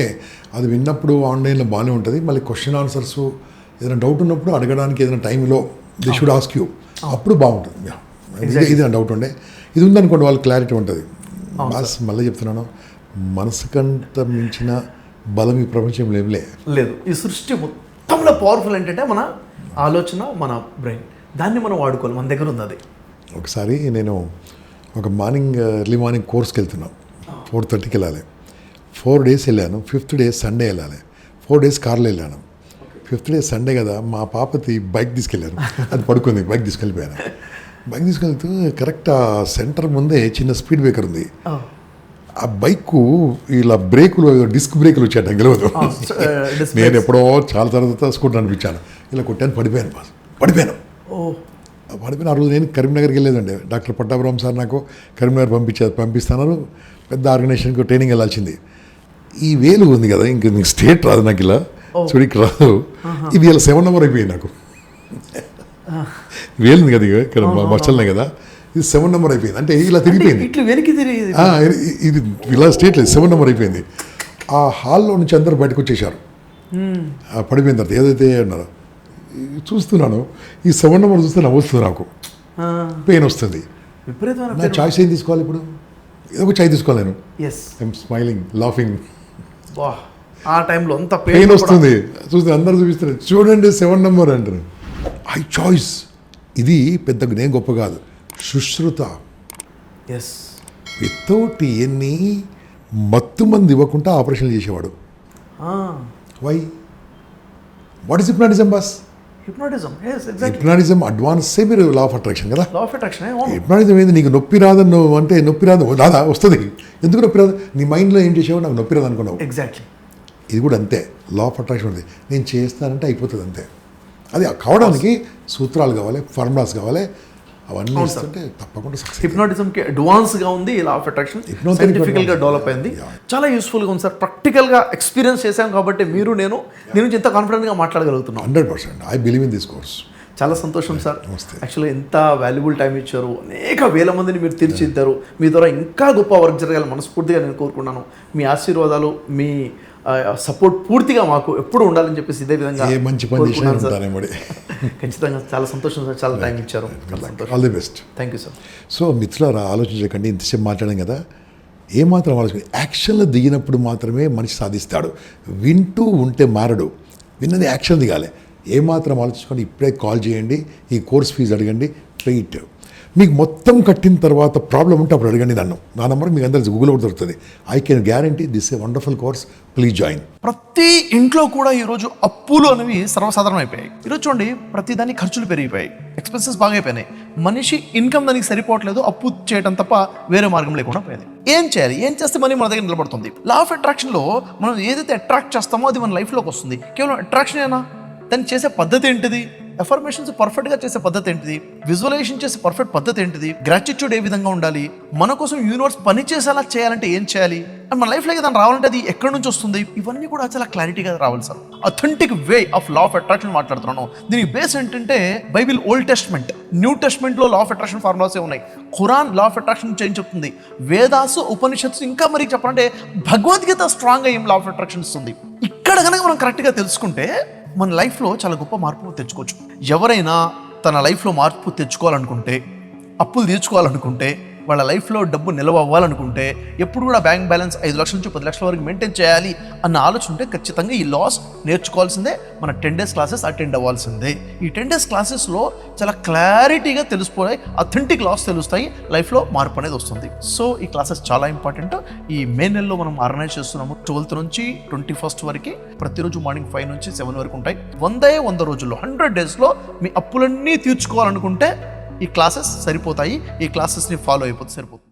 అది విన్నప్పుడు ఆన్లైన్లో బాగానే ఉంటుంది, మళ్ళీ క్వశ్చన్ ఆన్సర్స్ ఏదైనా డౌట్ ఉన్నప్పుడు అడగడానికి ఏదైనా టైంలో దే షుడ్ ఆస్క్ యూ, అప్పుడు బాగుంటుంది. ఇది డౌట్ ఉండే ఇది ఉందనుకోండి, వాళ్ళకి క్లారిటీ ఉంటుంది. మళ్ళీ చెప్తున్నాను, మనసుకంత మించిన బలం ఈ ప్రపంచంలో ఏం లేదు. ఈ సృష్టి మొత్తంలో పవర్ఫుల్ ఏంటంటే మన ఆలోచన, మన బ్రెయిన్. దాన్ని మనం వాడుకోవాలి, మన దగ్గర ఉంది అది. ఒకసారి నేను ఒక ఎర్లీ మార్నింగ్ కోర్స్కి వెళ్తున్నాను, 4:30కి వెళ్ళాలి. 4 days వెళ్ళాను. 5th డే సండే వెళ్ళాలి. 4 days కార్లో వెళ్ళాను. 5th డే సండే కదా, మా పాపతి బైక్ తీసుకెళ్ళాను. అది పడుకుంది, బైక్ తీసుకెళ్ళిపోయాను. బైక్ తీసుకెళ్తూ కరెక్ట్ ఆ సెంటర్ ముందే చిన్న స్పీడ్ బ్రేకర్ ఉంది. ఆ బైక్ ఇలా బ్రేకులు, డిస్క్ బ్రేకులు వచ్చాయట, గెలవదు. నేను ఎప్పుడో చాలా తర్వాత స్కూటర్ అనిపించాను, ఇలా కొట్టాను, పడిపోయాను. పడిపోయాను. ఆ రోజు నేను కరీంనగర్కి వెళ్ళేదండి. డాక్టర్ పట్టాభిరామ్ సార్ నాకు కరీంనగర్ పంపిస్తున్నారు. పెద్ద ఆర్గనైజేషన్కి ట్రైనింగ్ వెళ్ళాల్సింది. ఈ వేలు ఉంది కదా, ఇంక నీకు స్టేట్ రాదు నాకు, ఇలా చూడికి రాదు. ఇది ఇలా 7 నెంబర్ అయిపోయింది నాకు. వేలు ఉంది కదా ఇక్కడ మచ్చలనే కదా, ఇది 7 నెంబర్ అయిపోయింది. అంటే ఇలా తిరిగిపోయింది, ఇది ఇలా స్టేట్ లేదు, 7 నెంబర్ అయిపోయింది. ఆ హాల్లో నుంచి అందరూ బయటకు వచ్చేసారు. పడిపోయిన తర్వాత ఏదైతే అన్నారో చూస్తున్నాను, ఈ 7 నెంబర్ చూస్తే నవ్వుస్తుంది, నాకు పెయిన్ వస్తుంది. నా చాయిస్ ఏం తీసుకోవాలి ఇప్పుడు? ఏదో ఒక చాయ్ తీసుకోవాలి నేను. I'm smiling, laughing. ఆ టైంలో అంత పెయిన్ వస్తుంది, చూస్తే అందరూ చూపిస్తున్నారు, చూడండి 7 నెంబర్ అంటారు. I choice. ఇది పెద్ద నేను గొప్ప కాదు, సుశ్రుత. వితౌట్ ఎన్ని మత్తు మంది ఇవ్వకుండా ఆపరేషన్లు చేసేవాడు. Why? What is hypnotism boss? Hypnotism అడ్వాన్సే మీరు లా ఆఫ్ అట్రాక్షన్ కదా. హిప్నాటిజం ఏంది? నీకు నొప్పి రాదని నువ్వు అంటే నొప్పి రాదు, రాదా? వస్తుంది. ఎందుకు నొప్పి రాదు? నీ మైండ్లో ఏం చేసావు, నాకు నొప్పి రాదు అనుకున్నావు. ఎగ్జాక్ట్లీ. ఇది కూడా అంతే, లా ఆఫ్ అట్రాక్షన్ ఉంది. నేను చేస్తానంటే అయిపోతుంది, అంతే. అది కావడానికి సూత్రాలు కావాలి, ఫార్ములాస్ కావాలి, అవన్నీ ఇస్తుంటే తప్పకుండా సక్సెస్. హిప్నాటిజంకి అడ్వాన్స్గా ఉంది లా ఆఫ్ అట్రాక్షన్, సైంటిఫికల్గా డెవలప్ అయింది. చాలా యూస్ఫుల్గా ఉంది సార్. ప్రాక్టికల్గా ఎక్స్పీరియన్స్ చేశాం కాబట్టి మీరు నేను దీని నుంచి ఎంత కాన్ఫిడెంట్గా మాట్లాడగలుగుతున్నాం. 100% I believe in this course. చాలా సంతోషం సార్. యాక్చువల్గా ఎంత వాల్యుబుల్ టైం ఇచ్చారు, అనేక వేల మందిని మీరు తీర్చిదిద్దారు. మీ ద్వారా ఇంకా గొప్ప వర్క్ జరగాలి మనస్ఫూర్తిగా నేను కోరుకున్నాను. మీ ఆశీర్వాదాలు, మీ సపోర్ట్ పూర్తిగా మాకు ఎప్పుడు ఉండాలని చెప్పేసి ఇదే విధంగా మంచి పని ఖచ్చితంగా. చాలా సంతోషం సార్, చాలా టైం ఇచ్చారు. All the best. Thank you sir. So మిత్రులారా, ఆలోచించకండి, ఇంతసేపు మాట్లాడాం కదా, ఏమాత్రం ఆలోచన, యాక్షన్లో దిగినప్పుడు మాత్రమే మనిషి సాధిస్తాడు. వింటూ ఉంటే మారడు, విన్నది యాక్షన్ దిగాలి. ఏమాత్రం ఆలోచించుకొని ఇప్పుడే కాల్ చేయండి, ఈ కోర్స్ ఫీజు అడగండి, వెయిట్. మీకు మొత్తం కట్టిన తర్వాత ప్రాబ్లం ఉంటే అప్పుడు అడగండి నన్ను. నా నెంబర్ మీకు అందరికీ గూగుల్లో కూడా దొరుకుతుంది. I can guarantee this a wonderful course, please join. ప్రతి ఇంట్లో కూడా ఈరోజు అప్పులు అనేవి సర్వసాధారణం అయిపోయాయి. ఈరోజు చూడండి, ప్రతి దానికి ఖర్చులు పెరిగిపోయాయి, ఎక్స్పెన్సెస్ బాగా అయిపోయినాయి. మనిషి ఇన్కమ్ దానికి సరిపోవట్లేదు, అప్పు చేయడం తప్ప వేరే మార్గం లేకుండా పోయింది. ఏం చేయాలి? ఏం చేస్తే మనీ మన దగ్గర నిలబడుతుంది? లా ఆఫ్ అట్రాక్షన్లో మనం ఏదైతే అట్రాక్ట్ చేస్తామో అది మన లైఫ్లోకి వస్తుంది. కేవలం అట్రాక్షన్ ఏనా? దాన్ని చేసే పద్ధతి ఏంటిది? ఎఫర్మేషన్స్ పర్ఫెక్ట్గా చేసే పద్ధతి ఏంటిది? విజువలైజేషన్ చేసే పర్ఫెక్ట్ పద్ధతి ఏంటిది? గ్రాటిట్యూడ్ ఏ విధంగా ఉండాలి? మన కోసం యూనివర్స్ పని చేసేలా చేయాలంటే ఏం చేయాలి? అండ్ మన లైఫ్లో దాన్ని రావాలంటే అది ఎక్కడి నుంచి వస్తుంది? ఇవన్నీ కూడా చాలా క్లారిటీగా రావాలి sir. Authentic way of law of attraction మాట్లాడుతున్నాను. దీనికి బేస్ ఏంటంటే బైబిల్, ఓల్డ్ టెస్ట్మెంట్, న్యూ టెస్ట్మెంట్లో లా ఆఫ్ అట్రాక్షన్ ఫార్ములాసే ఉన్నాయి. ఖురాన్ లా ఆఫ్ అట్రాక్షన్ ఏం చెప్తుంది? వేదాసు, ఉపనిషత్తు, ఇంకా మరి చెప్పాలంటే భగవద్గీత స్ట్రాంగ్గా ఏం లా ఆఫ్ అట్రాక్షన్ ఇస్తుంది. ఇక్కడ కనుక మనం కరెక్ట్గా తెలుసుకుంటే మన లైఫ్లో చాలా గొప్ప మార్పు తెచ్చుకోవచ్చు. ఎవరైనా తన లైఫ్లో మార్పు తెచ్చుకోవాలనుకుంటే, అప్పులు తీర్చుకోవాలనుకుంటే, వాళ్ళ లైఫ్లో డబ్బు నిల్వ అవ్వాలనుకుంటే, ఎప్పుడు కూడా బ్యాంక్ బ్యాలెన్స్ 5 లక్షల నుంచి 10 లక్షల వరకు మెయింటైన్ చేయాలి అన్న ఆలోచన ఉంటే ఖచ్చితంగా ఈ లాస్ నేర్చుకోవాల్సిందే. మన 10 days క్లాసెస్ అటెండ్ అవ్వాల్సిందే. ఈ 10 days క్లాసెస్లో చాలా క్లారిటీగా తెలిసిపోయి అథెంటిక్ లాస్ తెలుస్తాయి, లైఫ్లో మార్పు అనేది వస్తుంది. సో ఈ క్లాసెస్ చాలా ఇంపార్టెంట్. ఈ మే నెలలో మనం ఆర్గనైజ్ చేస్తున్నాము. 12th నుంచి 21st వరకు ప్రతిరోజు మార్నింగ్ 5 నుంచి 7 వరకు ఉంటాయి. 100 రోజుల్లో 100 daysలో మీ అప్పులన్నీ తీర్చుకోవాలనుకుంటే ఈ క్లాసెస్ సరిపోతాయి. ఈ క్లాసెస్ని ఫాలో అయిపోతే సరిపోతుంది.